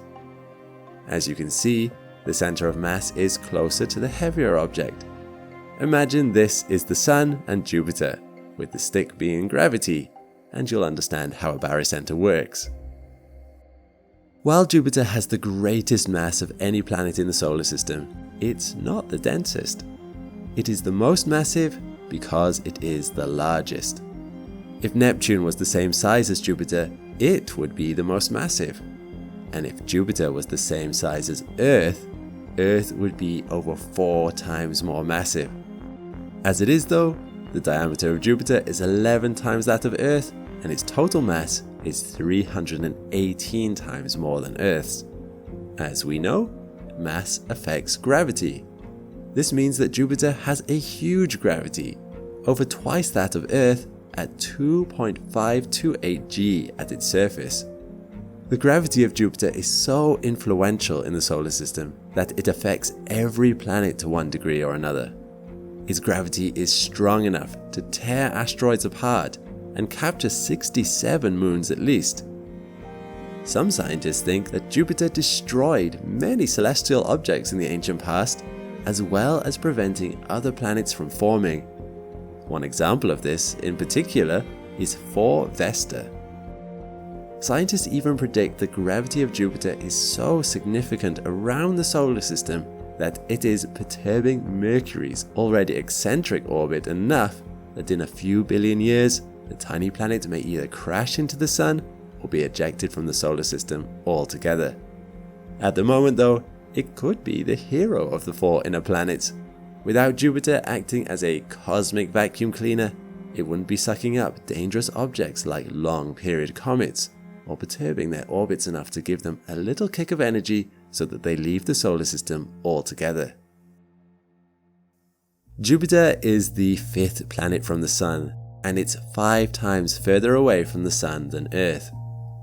As you can see, the center of mass is closer to the heavier object. Imagine this is the Sun and Jupiter, with the stick being gravity, and you'll understand how a barycenter works. While Jupiter has the greatest mass of any planet in the solar system, it's not the densest. It is the most massive because it is the largest. If Neptune was the same size as Jupiter, it would be the most massive. And if Jupiter was the same size as Earth, Earth would be over 4 times more massive. As it is though, the diameter of Jupiter is 11 times that of Earth, and its total mass is 318 times more than Earth's. As we know, mass affects gravity. This means that Jupiter has a huge gravity, over twice that of Earth, at 2.528 g at its surface. The gravity of Jupiter is so influential in the solar system that it affects every planet to one degree or another. Its gravity is strong enough to tear asteroids apart and capture 67 moons at least. Some scientists think that Jupiter destroyed many celestial objects in the ancient past, as well as preventing other planets from forming. One example of this, in particular, is 4 Vesta. Scientists even predict the gravity of Jupiter is so significant around the solar system that it is perturbing Mercury's already eccentric orbit enough that in a few billion years, the tiny planet may either crash into the Sun or be ejected from the solar system altogether. At the moment though, it could be the hero of the 4 inner planets. Without Jupiter acting as a cosmic vacuum cleaner, it wouldn't be sucking up dangerous objects like long-period comets, or perturbing their orbits enough to give them a little kick of energy so that they leave the solar system altogether. Jupiter is the 5th planet from the Sun, and it's 5 times further away from the Sun than Earth.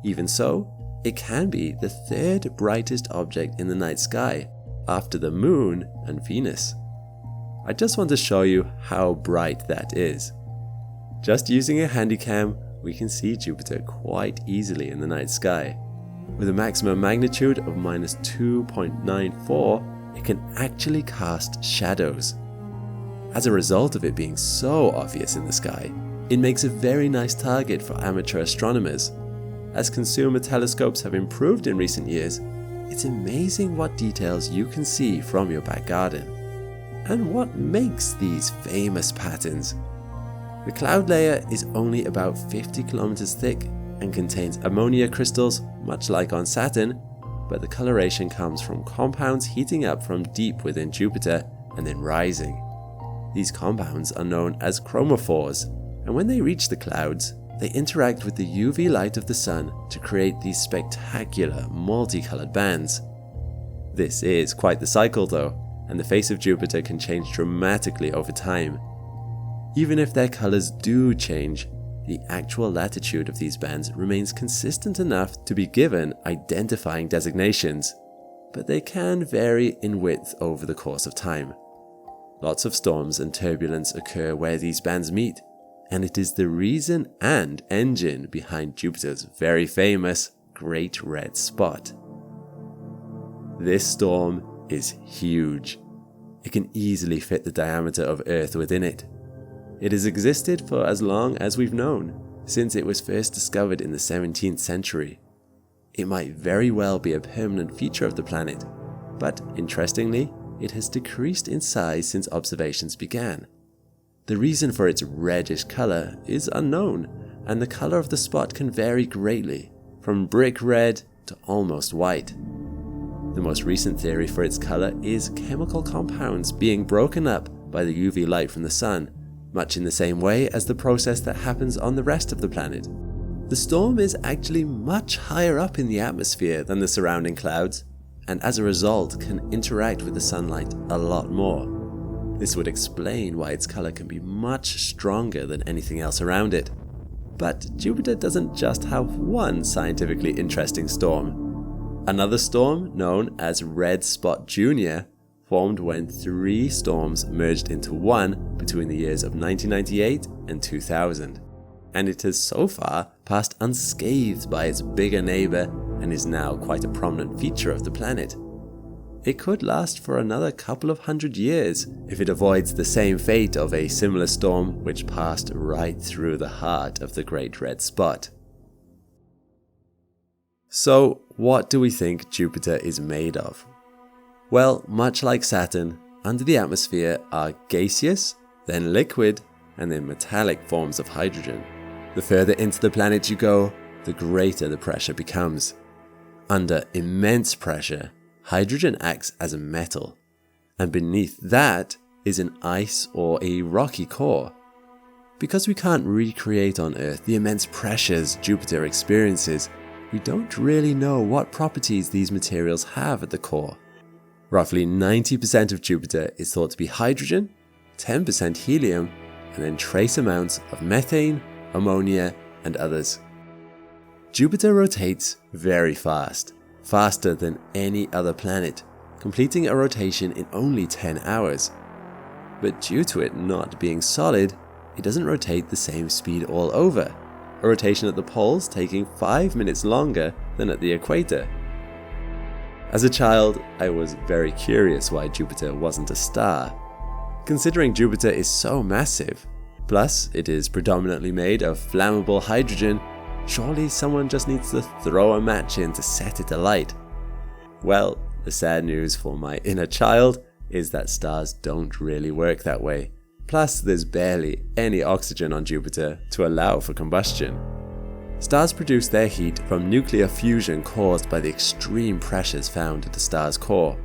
Even so, it can be the 3rd brightest object in the night sky, after the Moon and Venus. I just want to show you how bright that is. Just using a handycam, we can see Jupiter quite easily in the night sky. With a maximum magnitude of -2.94, it can actually cast shadows. As a result of it being so obvious in the sky, it makes a very nice target for amateur astronomers. As consumer telescopes have improved in recent years, it's amazing what details you can see from your back garden. And what makes these famous patterns? The cloud layer is only about 50 kilometers thick and contains ammonia crystals, much like on Saturn, but the coloration comes from compounds heating up from deep within Jupiter and then rising. These compounds are known as chromophores, and when they reach the clouds, they interact with the UV light of the Sun to create these spectacular multicolored bands. This is quite the cycle though, and the face of Jupiter can change dramatically over time. Even if their colors do change, the actual latitude of these bands remains consistent enough to be given identifying designations, but they can vary in width over the course of time. Lots of storms and turbulence occur where these bands meet, and it is the reason and engine behind Jupiter's very famous Great Red Spot. This storm is huge. It can easily fit the diameter of Earth within it. It has existed for as long as we've known, since it was first discovered in the 17th century. It might very well be a permanent feature of the planet, but interestingly, it has decreased in size since observations began. The reason for its reddish color is unknown, and the color of the spot can vary greatly, from brick red to almost white. The most recent theory for its color is chemical compounds being broken up by the UV light from the sun, much in the same way as the process that happens on the rest of the planet. The storm is actually much higher up in the atmosphere than the surrounding clouds, and as a result can interact with the sunlight a lot more. This would explain why its color can be much stronger than anything else around it. But Jupiter doesn't just have one scientifically interesting storm. Another storm, known as Red Spot Jr., formed when 3 storms merged into one between the years of 1998 and 2000. And it has so far passed unscathed by its bigger neighbor and is now quite a prominent feature of the planet. It could last for another couple of hundred years if it avoids the same fate of a similar storm which passed right through the heart of the Great Red Spot. So, what do we think Jupiter is made of? Well, much like Saturn, under the atmosphere are gaseous, then liquid, and then metallic forms of hydrogen. The further into the planet you go, the greater the pressure becomes. Under immense pressure, hydrogen acts as a metal, and beneath that is an ice or a rocky core. Because we can't recreate on Earth the immense pressures Jupiter experiences, we don't really know what properties these materials have at the core. Roughly 90% of Jupiter is thought to be hydrogen, 10% helium, and then trace amounts of methane, ammonia, and others. Jupiter rotates very fast, faster than any other planet, completing a rotation in only 10 hours. But due to it not being solid, it doesn't rotate the same speed all over, a rotation at the poles taking 5 minutes longer than at the equator. As a child, I was very curious why Jupiter wasn't a star. Considering Jupiter is so massive, plus it is predominantly made of flammable hydrogen, surely someone just needs to throw a match in to set it alight. Well, the sad news for my inner child is that stars don't really work that way. Plus, there's barely any oxygen on Jupiter to allow for combustion. Stars produce their heat from nuclear fusion caused by the extreme pressures found at the star's core.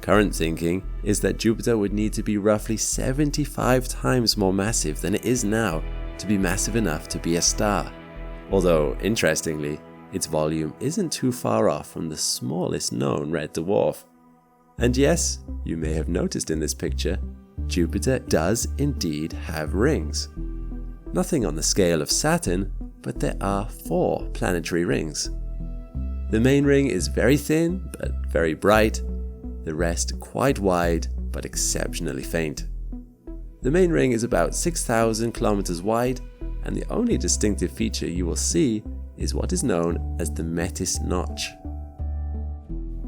Current thinking is that Jupiter would need to be roughly 75 times more massive than it is now to be massive enough to be a star. Although, interestingly, its volume isn't too far off from the smallest known red dwarf. And yes, you may have noticed in this picture, Jupiter does indeed have rings. Nothing on the scale of Saturn, but there are 4 planetary rings. The main ring is very thin, but very bright. The rest quite wide, but exceptionally faint. The main ring is about 6,000 kilometers wide, and the only distinctive feature you will see is what is known as the Metis notch.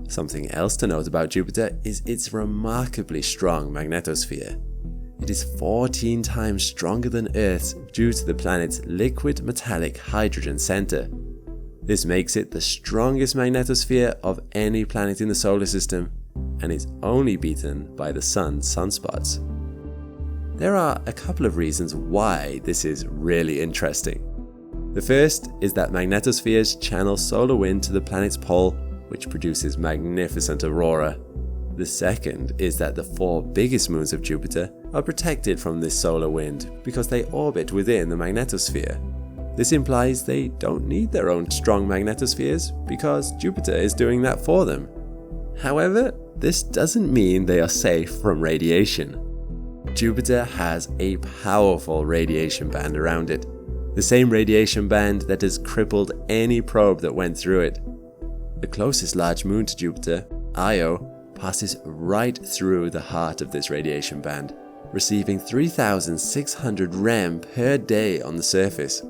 Something else to note about Jupiter is its remarkably strong magnetosphere. It is 14 times stronger than Earth's due to the planet's liquid metallic hydrogen center. This makes it the strongest magnetosphere of any planet in the solar system, and is only beaten by the Sun's sunspots. There are a couple of reasons why this is really interesting. The first is that magnetospheres channel solar wind to the planet's pole, which produces magnificent aurora. The second is that the 4 biggest moons of Jupiter are protected from this solar wind because they orbit within the magnetosphere. This implies they don't need their own strong magnetospheres because Jupiter is doing that for them. However, this doesn't mean they are safe from radiation. Jupiter has a powerful radiation band around it, the same radiation band that has crippled any probe that went through it. The closest large moon to Jupiter, Io, passes right through the heart of this radiation band, receiving 3,600 rem per day on the surface.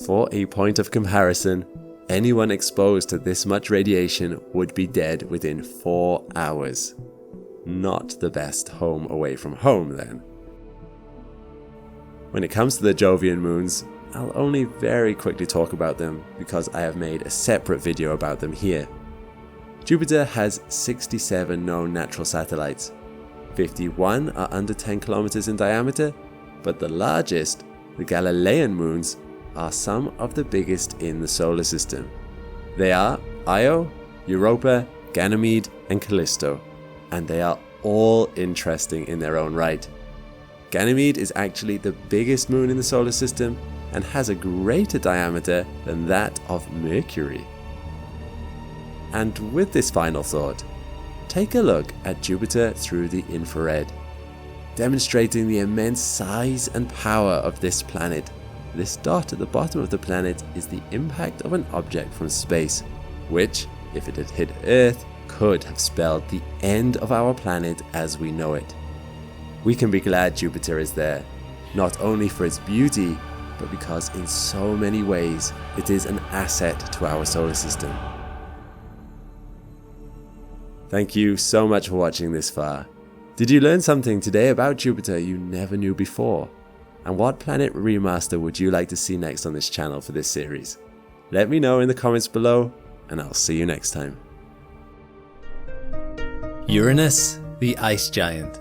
For a point of comparison, anyone exposed to this much radiation would be dead within 4 hours. not the best home away from home then. When it comes to the Jovian moons, I'll only very quickly talk about them because I have made a separate video about them here. Jupiter has 67 known natural satellites. 51 are under 10 kilometers in diameter, but the largest, the Galilean moons, are some of the biggest in the solar system. They are Io, Europa, Ganymede, and Callisto, and they are all interesting in their own right. Ganymede is actually the biggest moon in the solar system and has a greater diameter than that of Mercury. And with this final thought, take a look at Jupiter through the infrared, demonstrating the immense size and power of this planet. This dot at the bottom of the planet is the impact of an object from space, which, if it had hit Earth, could have spelled the end of our planet as we know it. We can be glad Jupiter is there, not only for its beauty, but because in so many ways it is an asset to our solar system. Thank you so much for watching this far. Did you learn something today about Jupiter you never knew before? And what planet remaster would you like to see next on this channel for this series? Let me know in the comments below, and I'll see you next time. Uranus, the ice giant.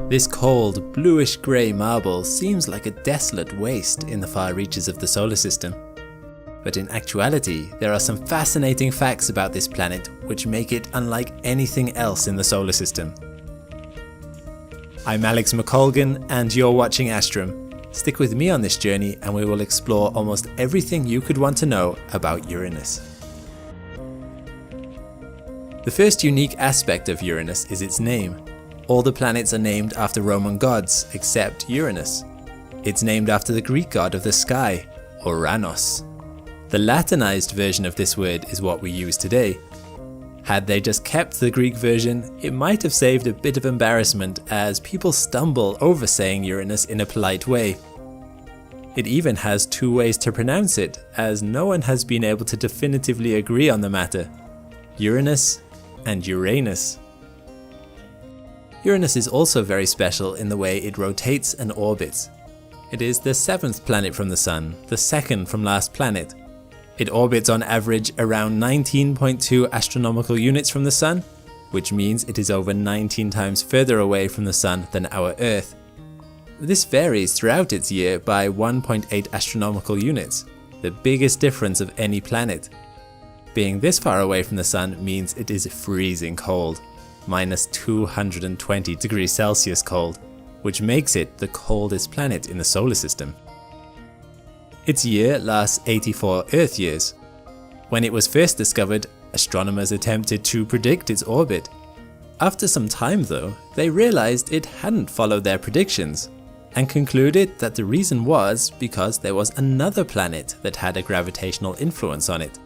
This cold, bluish-grey marble seems like a desolate waste in the far reaches of the solar system. But in actuality, there are some fascinating facts about this planet which make it unlike anything else in the solar system. I'm Alex McColgan and you're watching Astrum. Stick with me on this journey and we will explore almost everything you could want to know about Uranus. The first unique aspect of Uranus is its name. All the planets are named after Roman gods except Uranus. It's named after the Greek god of the sky, Uranus. The Latinized version of this word is what we use today. Had they just kept the Greek version, it might have saved a bit of embarrassment as people stumble over saying Uranus in a polite way. It even has two ways to pronounce it, as no one has been able to definitively agree on the matter: Uranus and Uranus. Uranus is also very special in the way it rotates and orbits. It is the 7th planet from the Sun, the second from last planet. It orbits on average around 19.2 astronomical units from the Sun, which means it is over 19 times further away from the Sun than our Earth. This varies throughout its year by 1.8 astronomical units, the biggest difference of any planet. Being this far away from the Sun means it is freezing cold, minus 220 degrees Celsius cold, which makes it the coldest planet in the solar system. Its year lasts 84 Earth years. When it was first discovered, astronomers attempted to predict its orbit. After some time though, they realized it hadn't followed their predictions, and concluded that the reason was because there was another planet that had a gravitational influence on it.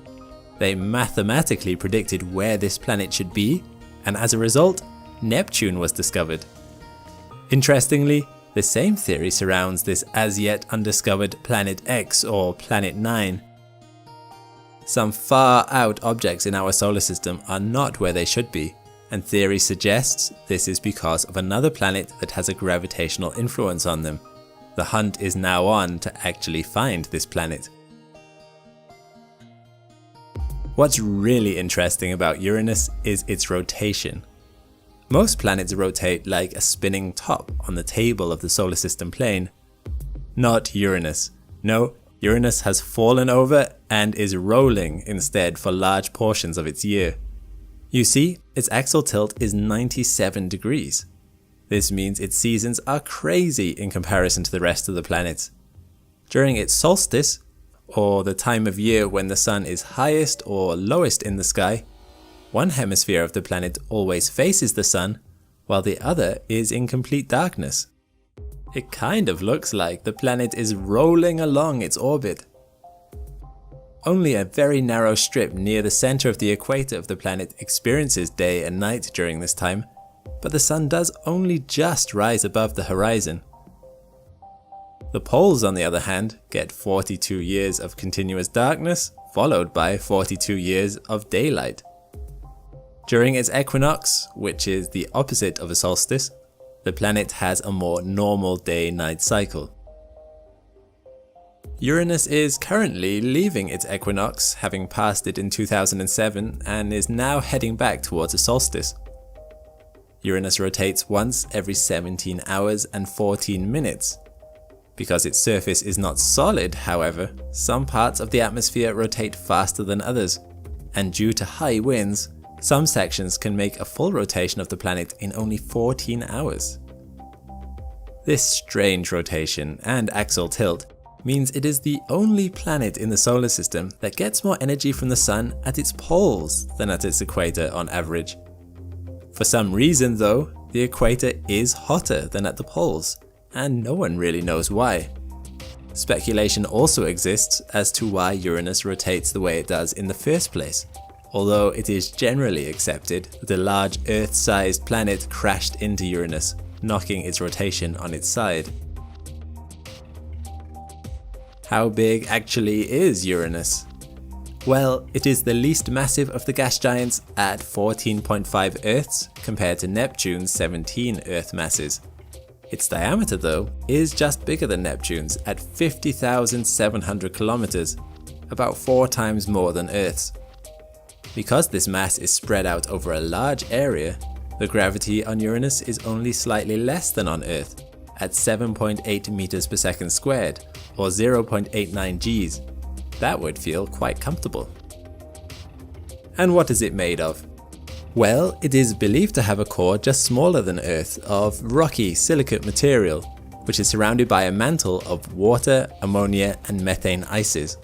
They mathematically predicted where this planet should be, and as a result, Neptune was discovered. Interestingly, the same theory surrounds this as yet undiscovered Planet X or Planet 9. Some far out objects in our solar system are not where they should be, and theory suggests this is because of another planet that has a gravitational influence on them. The hunt is now on to actually find this planet. What's really interesting about Uranus is its rotation. Most planets rotate like a spinning top on the table of the solar system plane. Not Uranus. No, Uranus has fallen over and is rolling instead for large portions of its year. You see, its axial tilt is 97 degrees. This means its seasons are crazy in comparison to the rest of the planets. During its solstice, or the time of year when the sun is highest or lowest in the sky, one hemisphere of the planet always faces the sun, while the other is in complete darkness. It kind of looks like the planet is rolling along its orbit. Only a very narrow strip near the center of the equator of the planet experiences day and night during this time, but the sun does only just rise above the horizon. The poles, on the other hand, get 42 years of continuous darkness, followed by 42 years of daylight. During its equinox, which is the opposite of a solstice, the planet has a more normal day-night cycle. Uranus is currently leaving its equinox, having passed it in 2007, and is now heading back towards a solstice. Uranus rotates once every 17 hours and 14 minutes. Because its surface is not solid, however, some parts of the atmosphere rotate faster than others, and due to high winds, some sections can make a full rotation of the planet in only 14 hours. This strange rotation and axial tilt means it is the only planet in the solar system that gets more energy from the sun at its poles than at its equator on average. For some reason though, the equator is hotter than at the poles, and no one really knows why. Speculation also exists as to why Uranus rotates the way it does in the first place, although it is generally accepted that a large Earth-sized planet crashed into Uranus, knocking its rotation on its side. How big actually is Uranus? Well, it is the least massive of the gas giants at 14.5 Earths compared to Neptune's 17 Earth masses. Its diameter though is just bigger than Neptune's at 50,700 kilometers, about 4 times more than Earth's. Because this mass is spread out over a large area, the gravity on Uranus is only slightly less than on Earth, at 7.8 meters per second squared, or 0.89 Gs. That would feel quite comfortable. And what is it made of? Well, it is believed to have a core just smaller than Earth of rocky silicate material, which is surrounded by a mantle of water, ammonia, and methane ices.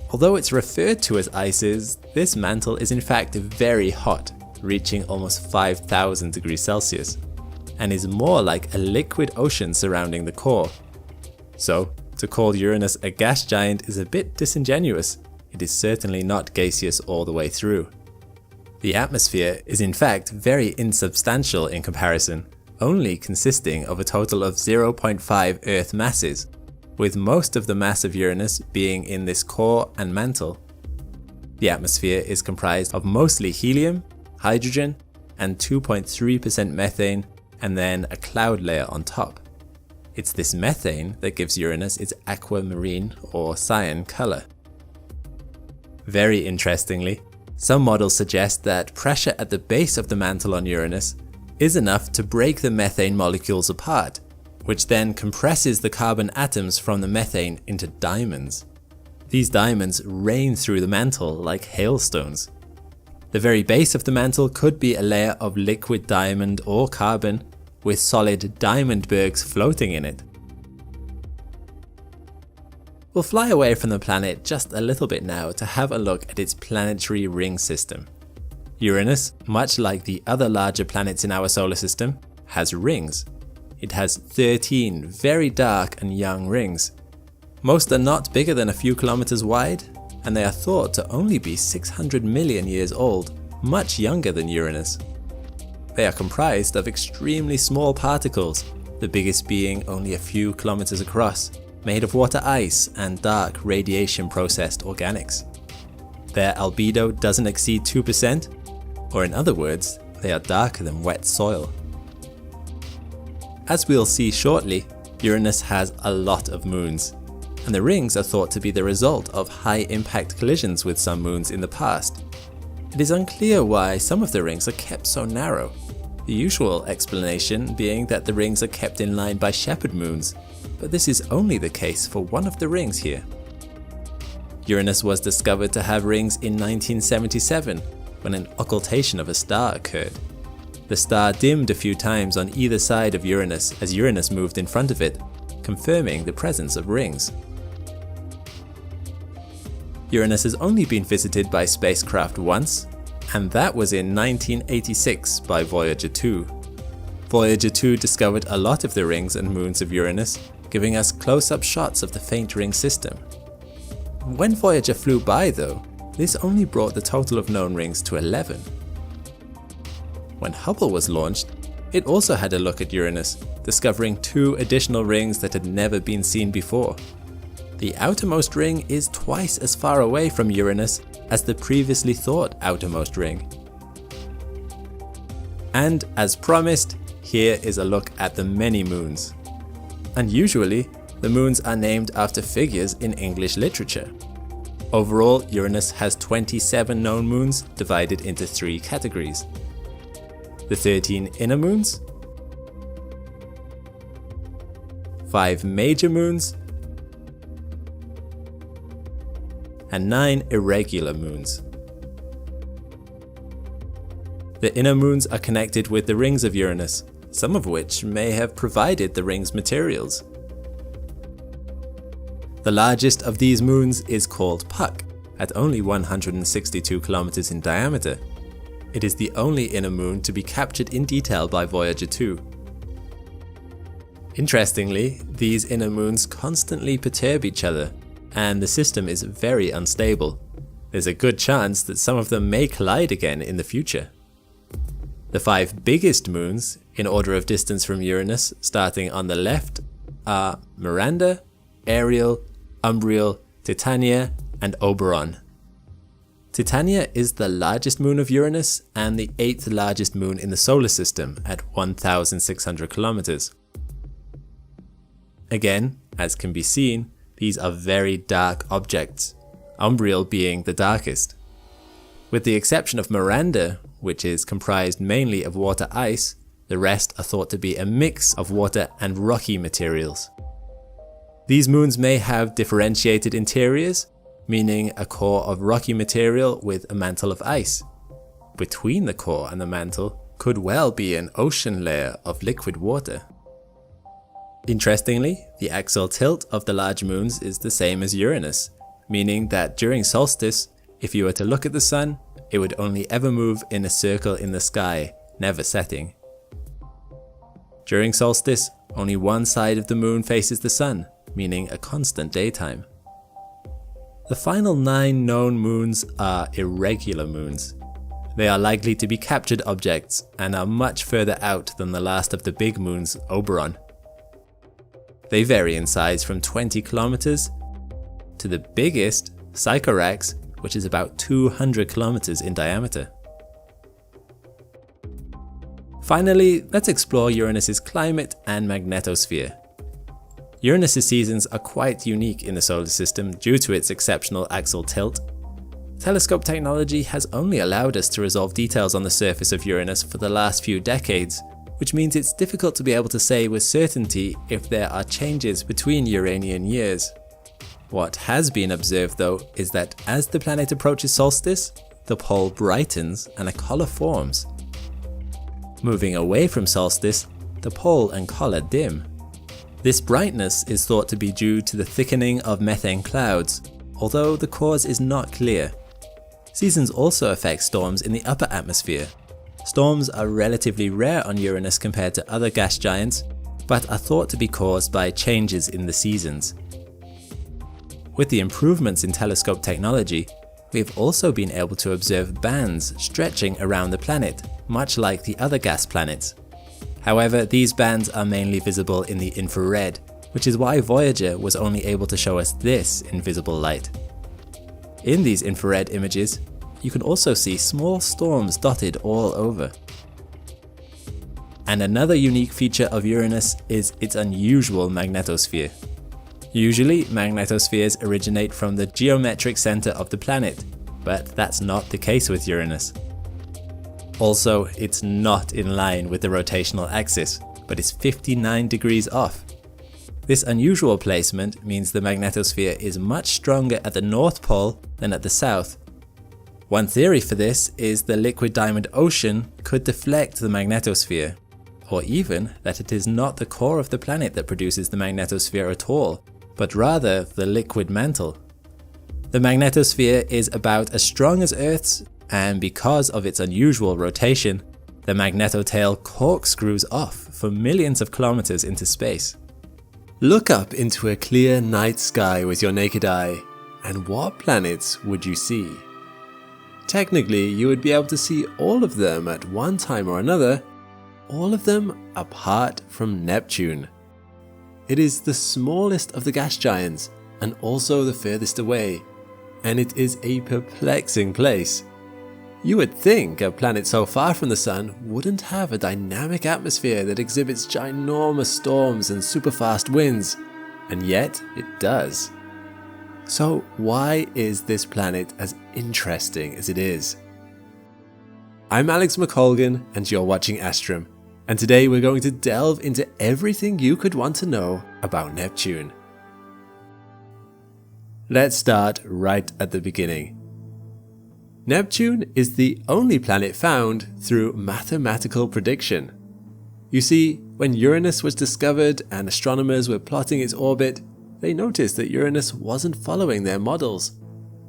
Although it's referred to as ices, this mantle is in fact very hot, reaching almost 5,000 degrees Celsius, and is more like a liquid ocean surrounding the core. So, to call Uranus a gas giant is a bit disingenuous. It is certainly not gaseous all the way through. The atmosphere is in fact very insubstantial in comparison, only consisting of a total of 0.5 Earth masses, with most of the mass of Uranus being in this core and mantle. The atmosphere is comprised of mostly helium, hydrogen, and 2.3% methane, and then a cloud layer on top. It's this methane that gives Uranus its aquamarine or cyan color. Very interestingly, some models suggest that pressure at the base of the mantle on Uranus is enough to break the methane molecules apart, which then compresses the carbon atoms from the methane into diamonds. These diamonds rain through the mantle like hailstones. The very base of the mantle could be a layer of liquid diamond or carbon with solid diamond bergs floating in it. We'll fly away from the planet just a little bit now to have a look at its planetary ring system. Uranus, much like the other larger planets in our solar system, has rings. It has 13 very dark and young rings. Most are not bigger than a few kilometers wide, and they are thought to only be 600 million years old, much younger than Uranus. They are comprised of extremely small particles, the biggest being only a few kilometers across, made of water ice and dark radiation processed organics. Their albedo doesn't exceed 2%, or in other words, they are darker than wet soil. As we'll see shortly, Uranus has a lot of moons, and the rings are thought to be the result of high-impact collisions with some moons in the past. It is unclear why some of the rings are kept so narrow, the usual explanation being that the rings are kept in line by Sheppard moons, but this is only the case for one of the rings here. Uranus was discovered to have rings in 1977, when an occultation of a star occurred. The star dimmed a few times on either side of Uranus as Uranus moved in front of it, confirming the presence of rings. Uranus has only been visited by spacecraft once, and that was in 1986 by Voyager 2. Voyager 2 discovered a lot of the rings and moons of Uranus, giving us close-up shots of the faint ring system. When Voyager flew by though, this only brought the total of known rings to 11. When Hubble was launched, it also had a look at Uranus, discovering 2 additional rings that had never been seen before. The outermost ring is twice as far away from Uranus as the previously thought outermost ring. And as promised, here is a look at the many moons. And usually, the moons are named after figures in English literature. Overall, Uranus has 27 known moons divided into 3 categories. The 13 inner moons, 5 major moons, and 9 irregular moons. The inner moons are connected with the rings of Uranus, some of which may have provided the ring's materials. The largest of these moons is called Puck, at only 162 kilometers in diameter. It is the only inner moon to be captured in detail by Voyager 2. Interestingly, these inner moons constantly perturb each other, and the system is very unstable. There's a good chance that some of them may collide again in the future. The 5 biggest moons, in order of distance from Uranus, starting on the left, are Miranda, Ariel, Umbriel, Titania, and Oberon. Titania is the largest moon of Uranus and the 8th largest moon in the solar system at 1,600 kilometers. Again, as can be seen, these are very dark objects, Umbriel being the darkest. With the exception of Miranda, which is comprised mainly of water ice, the rest are thought to be a mix of water and rocky materials. These moons may have differentiated interiors, meaning a core of rocky material with a mantle of ice. Between the core and the mantle could well be an ocean layer of liquid water. Interestingly, the axial tilt of the large moons is the same as Uranus, meaning that during solstice, if you were to look at the sun, it would only ever move in a circle in the sky, never setting. During solstice, only one side of the moon faces the sun, meaning a constant daytime. The final 9 known moons are irregular moons. They are likely to be captured objects and are much further out than the last of the big moons, Oberon. They vary in size from 20 kilometers to the biggest, Sycorax, which is about 200 kilometers in diameter. Finally, let's explore Uranus's climate and magnetosphere. Uranus's seasons are quite unique in the solar system due to its exceptional axial tilt. Telescope technology has only allowed us to resolve details on the surface of Uranus for the last few decades, which means it's difficult to be able to say with certainty if there are changes between Uranian years. What has been observed though is that as the planet approaches solstice, the pole brightens and a collar forms. Moving away from solstice, the pole and collar dim. This brightness is thought to be due to the thickening of methane clouds, although the cause is not clear. Seasons also affect storms in the upper atmosphere. Storms are relatively rare on Uranus compared to other gas giants, but are thought to be caused by changes in the seasons. With the improvements in telescope technology, we have also been able to observe bands stretching around the planet, much like the other gas planets. However, these bands are mainly visible in the infrared, which is why Voyager was only able to show us this invisible light. In these infrared images, you can also see small storms dotted all over. And another unique feature of Uranus is its unusual magnetosphere. Usually, magnetospheres originate from the geometric center of the planet, but that's not the case with Uranus. Also, it's not in line with the rotational axis, but is 59 degrees off. This unusual placement means the magnetosphere is much stronger at the North Pole than at the South. One theory for this is the liquid diamond ocean could deflect the magnetosphere, or even that it is not the core of the planet that produces the magnetosphere at all, but rather the liquid mantle. The magnetosphere is about as strong as Earth's, and because of its unusual rotation, the magnetotail corkscrews off for millions of kilometers into space. Look up into a clear night sky with your naked eye, and what planets would you see? Technically, you would be able to see all of them at one time or another, all of them apart from Neptune. It is the smallest of the gas giants and also the furthest away, and it is a perplexing place. You would think a planet so far from the Sun wouldn't have a dynamic atmosphere that exhibits ginormous storms and super fast winds, and yet it does. So why is this planet as interesting as it is? I'm Alex McColgan and you're watching Astrum, and today we're going to delve into everything you could want to know about Neptune. Let's start right at the beginning. Neptune is the only planet found through mathematical prediction. You see, when Uranus was discovered and astronomers were plotting its orbit, they noticed that Uranus wasn't following their models.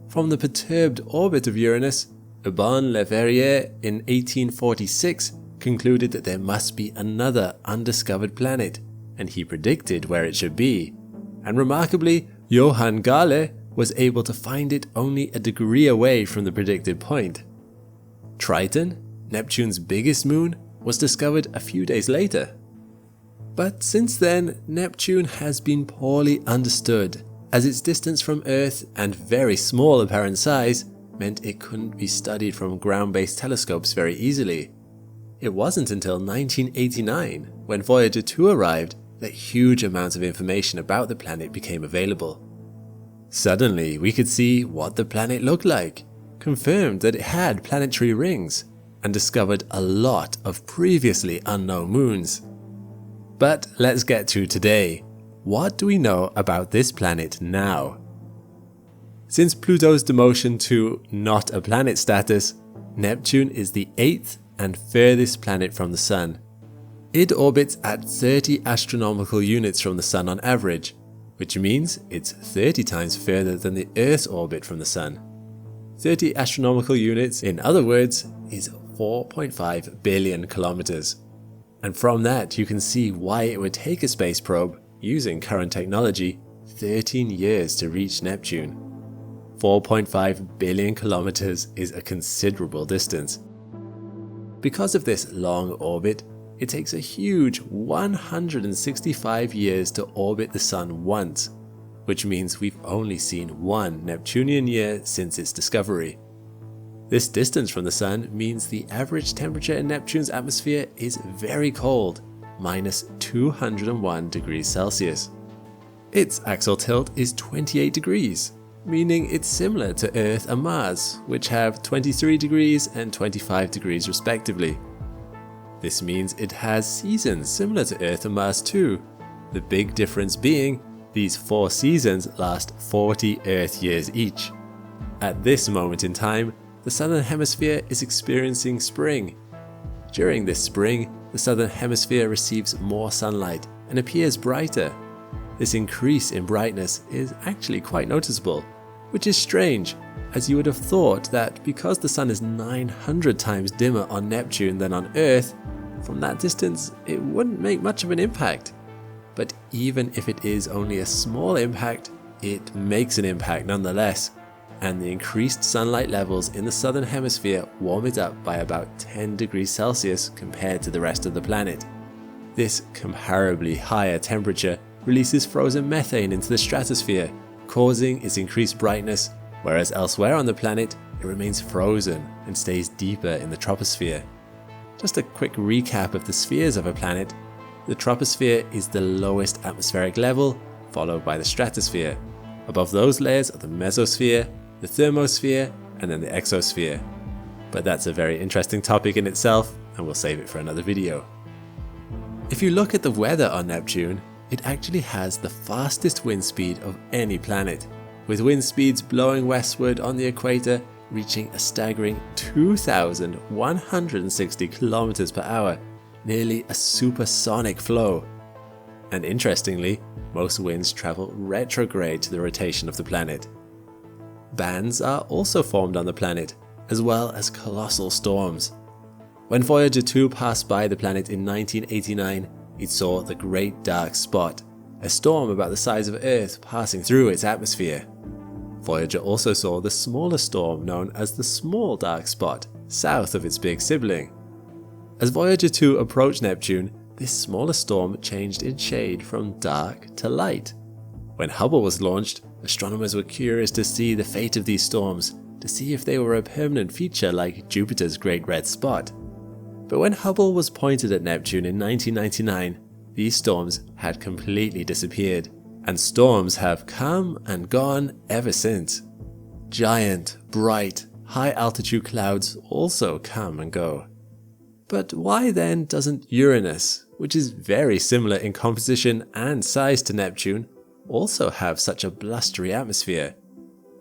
From the perturbed orbit of Uranus, Urbain Le Verrier in 1846 concluded that there must be another undiscovered planet, and he predicted where it should be. And remarkably, Johann Galle was able to find it only a degree away from the predicted point. Triton, Neptune's biggest moon, was discovered a few days later. But since then, Neptune has been poorly understood, as its distance from Earth and very small apparent size meant it couldn't be studied from ground-based telescopes very easily. It wasn't until 1989, when Voyager 2 arrived, that huge amounts of information about the planet became available. Suddenly, we could see what the planet looked like, confirmed that it had planetary rings, and discovered a lot of previously unknown moons. But let's get to today. What do we know about this planet now? Since Pluto's demotion to not a planet status, Neptune is the 8th and furthest planet from the Sun. It orbits at 30 astronomical units from the Sun on average, which means it's 30 times further than the Earth's orbit from the Sun. 30 astronomical units, in other words, is 4.5 billion kilometers. And from that you can see why it would take a space probe, using current technology, 13 years to reach Neptune. 4.5 billion kilometers is a considerable distance. Because of this long orbit, it takes a huge 165 years to orbit the Sun once, which means we've only seen one Neptunian year since its discovery. This distance from the Sun means the average temperature in Neptune's atmosphere is very cold, minus 201 degrees Celsius. Its axial tilt is 28 degrees, meaning it's similar to Earth and Mars, which have 23 degrees and 25 degrees respectively. This means it has seasons similar to Earth and Mars too, the big difference being these 4 seasons last 40 Earth years each. At this moment in time, the Southern Hemisphere is experiencing spring. During this spring, the Southern Hemisphere receives more sunlight and appears brighter. This increase in brightness is actually quite noticeable, which is strange, as you would have thought that because the Sun is 900 times dimmer on Neptune than on Earth, from that distance it wouldn't make much of an impact. But even if it is only a small impact, it makes an impact nonetheless, and the increased sunlight levels in the Southern Hemisphere warm it up by about 10 degrees Celsius compared to the rest of the planet. This comparably higher temperature releases frozen methane into the stratosphere, causing its increased brightness, whereas elsewhere on the planet it remains frozen and stays deeper in the troposphere. Just a quick recap of the spheres of a planet. The troposphere is the lowest atmospheric level, followed by the stratosphere. Above those layers are the mesosphere, the thermosphere, and then the exosphere. But that's a very interesting topic in itself, and we'll save it for another video. If you look at the weather on Neptune, it actually has the fastest wind speed of any planet, with wind speeds blowing westward on the equator reaching a staggering 2,160 kilometers per hour, nearly a supersonic flow. And interestingly, most winds travel retrograde to the rotation of the planet. Bands are also formed on the planet, as well as colossal storms. When Voyager 2 passed by the planet in 1989, it saw the Great Dark Spot, a storm about the size of Earth passing through its atmosphere. Voyager also saw the smaller storm known as the Small Dark Spot, south of its big sibling. As Voyager 2 approached Neptune, this smaller storm changed in shade from dark to light. When Hubble was launched, astronomers were curious to see the fate of these storms, to see if they were a permanent feature like Jupiter's Great Red Spot. But when Hubble was pointed at Neptune in 1999, these storms had completely disappeared, and storms have come and gone ever since. Giant, bright, high-altitude clouds also come and go. But why then doesn't Uranus, which is very similar in composition and size to Neptune, also have such a blustery atmosphere?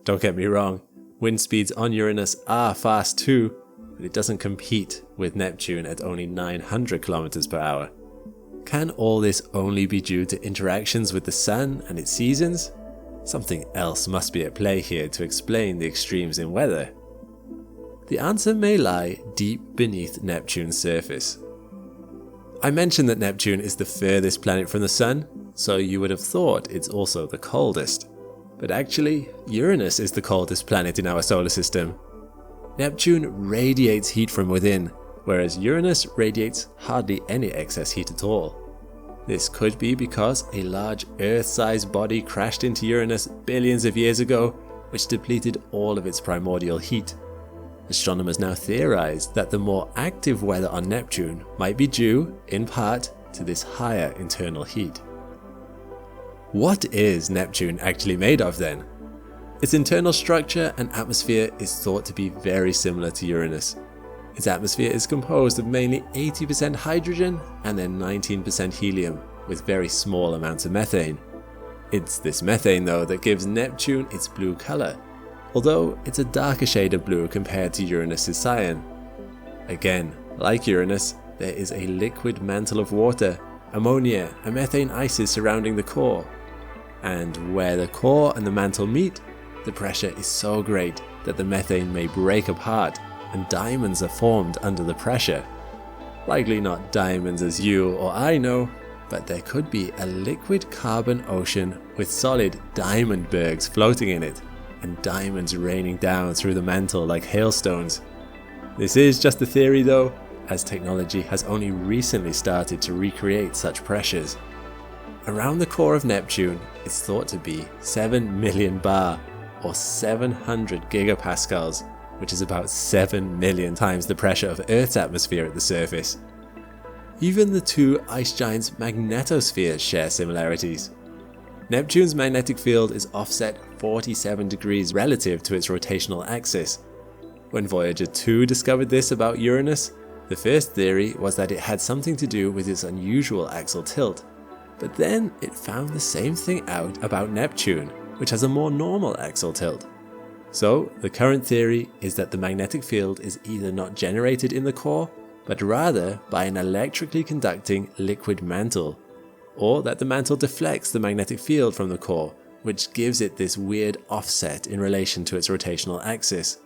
Don't get me wrong, wind speeds on Uranus are fast too, but it doesn't compete with Neptune at only 900 km per hour. Can all this only be due to interactions with the Sun and its seasons? Something else must be at play here to explain the extremes in weather. The answer may lie deep beneath Neptune's surface. I mentioned that Neptune is the furthest planet from the Sun, so you would have thought it's also the coldest. But actually, Uranus is the coldest planet in our solar system. Neptune radiates heat from within, whereas Uranus radiates hardly any excess heat at all. This could be because a large Earth-sized body crashed into Uranus billions of years ago, which depleted all of its primordial heat. Astronomers now theorize that the more active weather on Neptune might be due, in part, to this higher internal heat. What is Neptune actually made of then? Its internal structure and atmosphere is thought to be very similar to Uranus. Its atmosphere is composed of mainly 80% hydrogen and then 19% helium, with very small amounts of methane. It's this methane though that gives Neptune its blue color, although it's a darker shade of blue compared to Uranus's cyan. Again, like Uranus, there is a liquid mantle of water, ammonia and methane ices surrounding the core. And where the core and the mantle meet, the pressure is so great that the methane may break apart and diamonds are formed under the pressure. Likely not diamonds as you or I know, but there could be a liquid carbon ocean with solid diamond bergs floating in it, and diamonds raining down through the mantle like hailstones. This is just a theory though, as technology has only recently started to recreate such pressures. Around the core of Neptune is thought to be 7 million bar, or 700 gigapascals, which is about 7 million times the pressure of Earth's atmosphere at the surface. Even the two ice giants' magnetospheres share similarities. Neptune's magnetic field is offset 47 degrees relative to its rotational axis. When Voyager 2 discovered this about Uranus, the first theory was that it had something to do with its unusual axial tilt. But then it found the same thing out about Neptune, which has a more normal axial tilt. So the current theory is that the magnetic field is either not generated in the core, but rather by an electrically conducting liquid mantle, or that the mantle deflects the magnetic field from the core, which gives it this weird offset in relation to its rotational axis.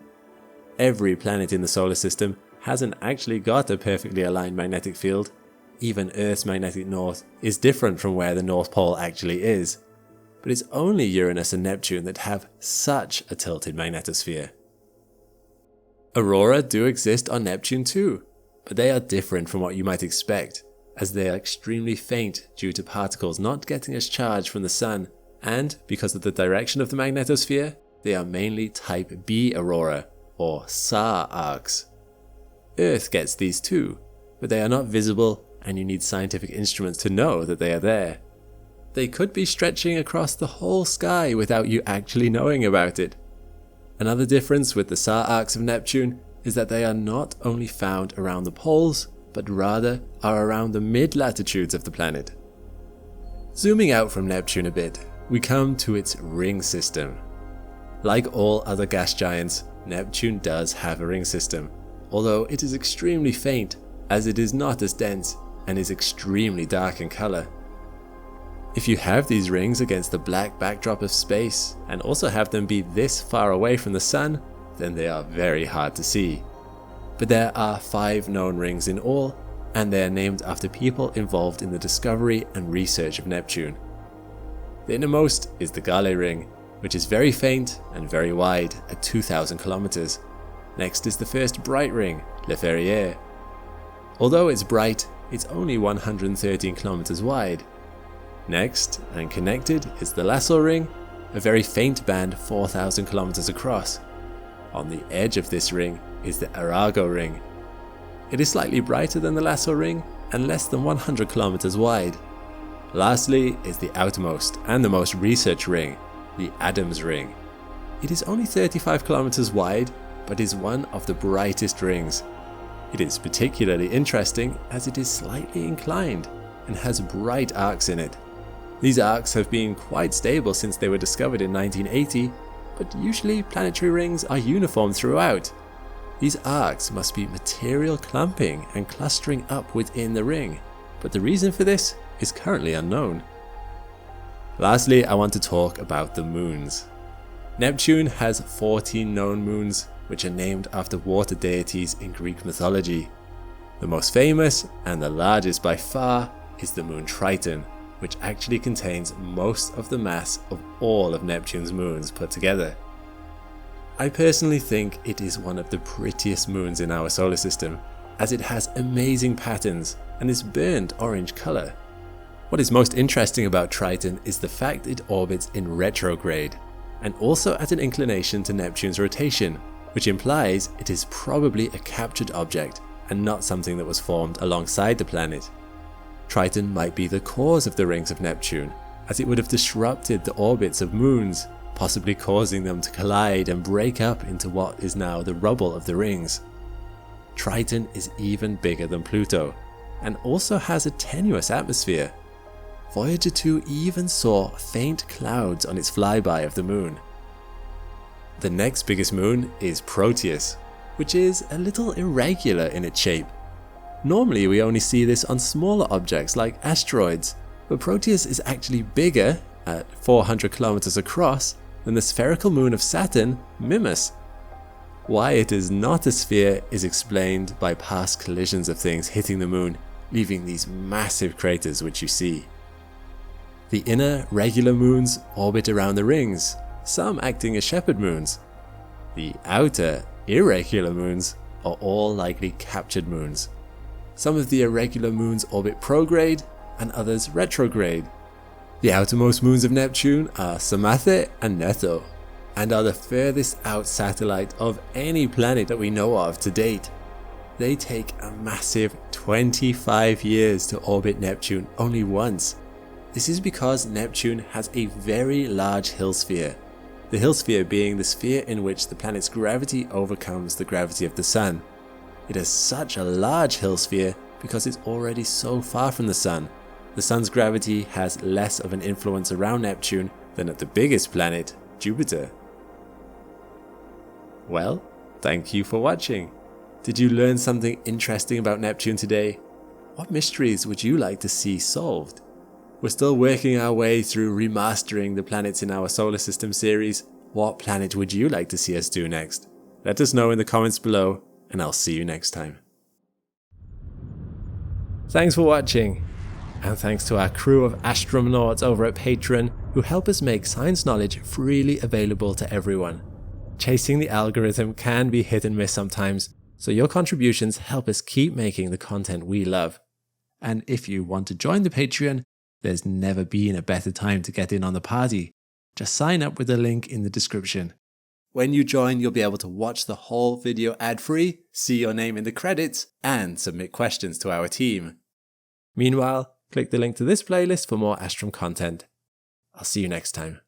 Every planet in the solar system hasn't actually got a perfectly aligned magnetic field. Even Earth's magnetic north is different from where the North Pole actually is. But it's only Uranus and Neptune that have such a tilted magnetosphere. Aurora do exist on Neptune too, but they are different from what you might expect, as they are extremely faint due to particles not getting as charge from the Sun, and because of the direction of the magnetosphere, they are mainly type B aurora, or SAR arcs. Earth gets these too, but they are not visible and you need scientific instruments to know that they are there. They could be stretching across the whole sky without you actually knowing about it. Another difference with the SAR arcs of Neptune is that they are not only found around the poles, but rather are around the mid-latitudes of the planet. Zooming out from Neptune a bit, we come to its ring system. Like all other gas giants, Neptune does have a ring system, although it is extremely faint as it is not as dense and is extremely dark in color. If you have these rings against the black backdrop of space and also have them be this far away from the Sun, then they are very hard to see. But there are 5 known rings in all, and they are named after people involved in the discovery and research of Neptune. The innermost is the Gale ring, which is very faint and very wide at 2,000 kilometers. Next is the first bright ring, Le Verrier. Although it's bright, it's only 113 kilometers wide. Next, and connected, is the Lasso ring, a very faint band 4,000 kilometers across. On the edge of this ring is the Arago ring. It is slightly brighter than the Lasso ring and less than 100 kilometers wide. Lastly is the outermost and the most researched ring, the Adams ring. It is only 35 kilometers wide, but is one of the brightest rings. It is particularly interesting as it is slightly inclined and has bright arcs in it. These arcs have been quite stable since they were discovered in 1980, but usually planetary rings are uniform throughout. These arcs must be material clumping and clustering up within the ring, but the reason for this is currently unknown. Lastly, I want to talk about the moons. Neptune has 14 known moons, which are named after water deities in Greek mythology. The most famous and the largest by far is the moon Triton, which actually contains most of the mass of all of Neptune's moons put together. I personally think it is one of the prettiest moons in our solar system, as it has amazing patterns and is burnt orange color. What is most interesting about Triton is the fact it orbits in retrograde, and also at an inclination to Neptune's rotation, which implies it is probably a captured object and not something that was formed alongside the planet. Triton might be the cause of the rings of Neptune, as it would have disrupted the orbits of moons, possibly causing them to collide and break up into what is now the rubble of the rings. Triton is even bigger than Pluto, and also has a tenuous atmosphere. Voyager 2 even saw faint clouds on its flyby of the moon. The next biggest moon is Proteus, which is a little irregular in its shape. Normally we only see this on smaller objects like asteroids, but Proteus is actually bigger, at 400 kilometers across, than the spherical moon of Saturn, Mimas. Why it is not a sphere is explained by past collisions of things hitting the moon, leaving these massive craters which you see. The inner regular moons orbit around the rings, some acting as Sheppard moons. The outer irregular moons are all likely captured moons. Some of the irregular moons orbit prograde and others retrograde. The outermost moons of Neptune are Samathe and Netho, and are the furthest out satellite of any planet that we know of to date. They take a massive 25 years to orbit Neptune only once. This is because Neptune has a very large hill sphere, the hill sphere being the sphere in which the planet's gravity overcomes the gravity of the Sun. It has such a large hill sphere because it's already so far from the Sun. The Sun's gravity has less of an influence around Neptune than at the biggest planet, Jupiter. Well, thank you for watching. Did you learn something interesting about Neptune today? What mysteries would you like to see solved? We're still working our way through remastering the planets in our solar system series. What planet would you like to see us do next? Let us know in the comments below, and I'll see you next time. Thanks for watching, and thanks to our crew of astronauts over at Patreon who help us make science knowledge freely available to everyone. Chasing the algorithm can be hit and miss sometimes, so your contributions help us keep making the content we love. And if you want to join the Patreon, there's never been a better time to get in on the party. Just sign up with the link in the description. When you join, you'll be able to watch the whole video ad-free, see your name in the credits, and submit questions to our team. Meanwhile, click the link to this playlist for more Astrum content. I'll see you next time.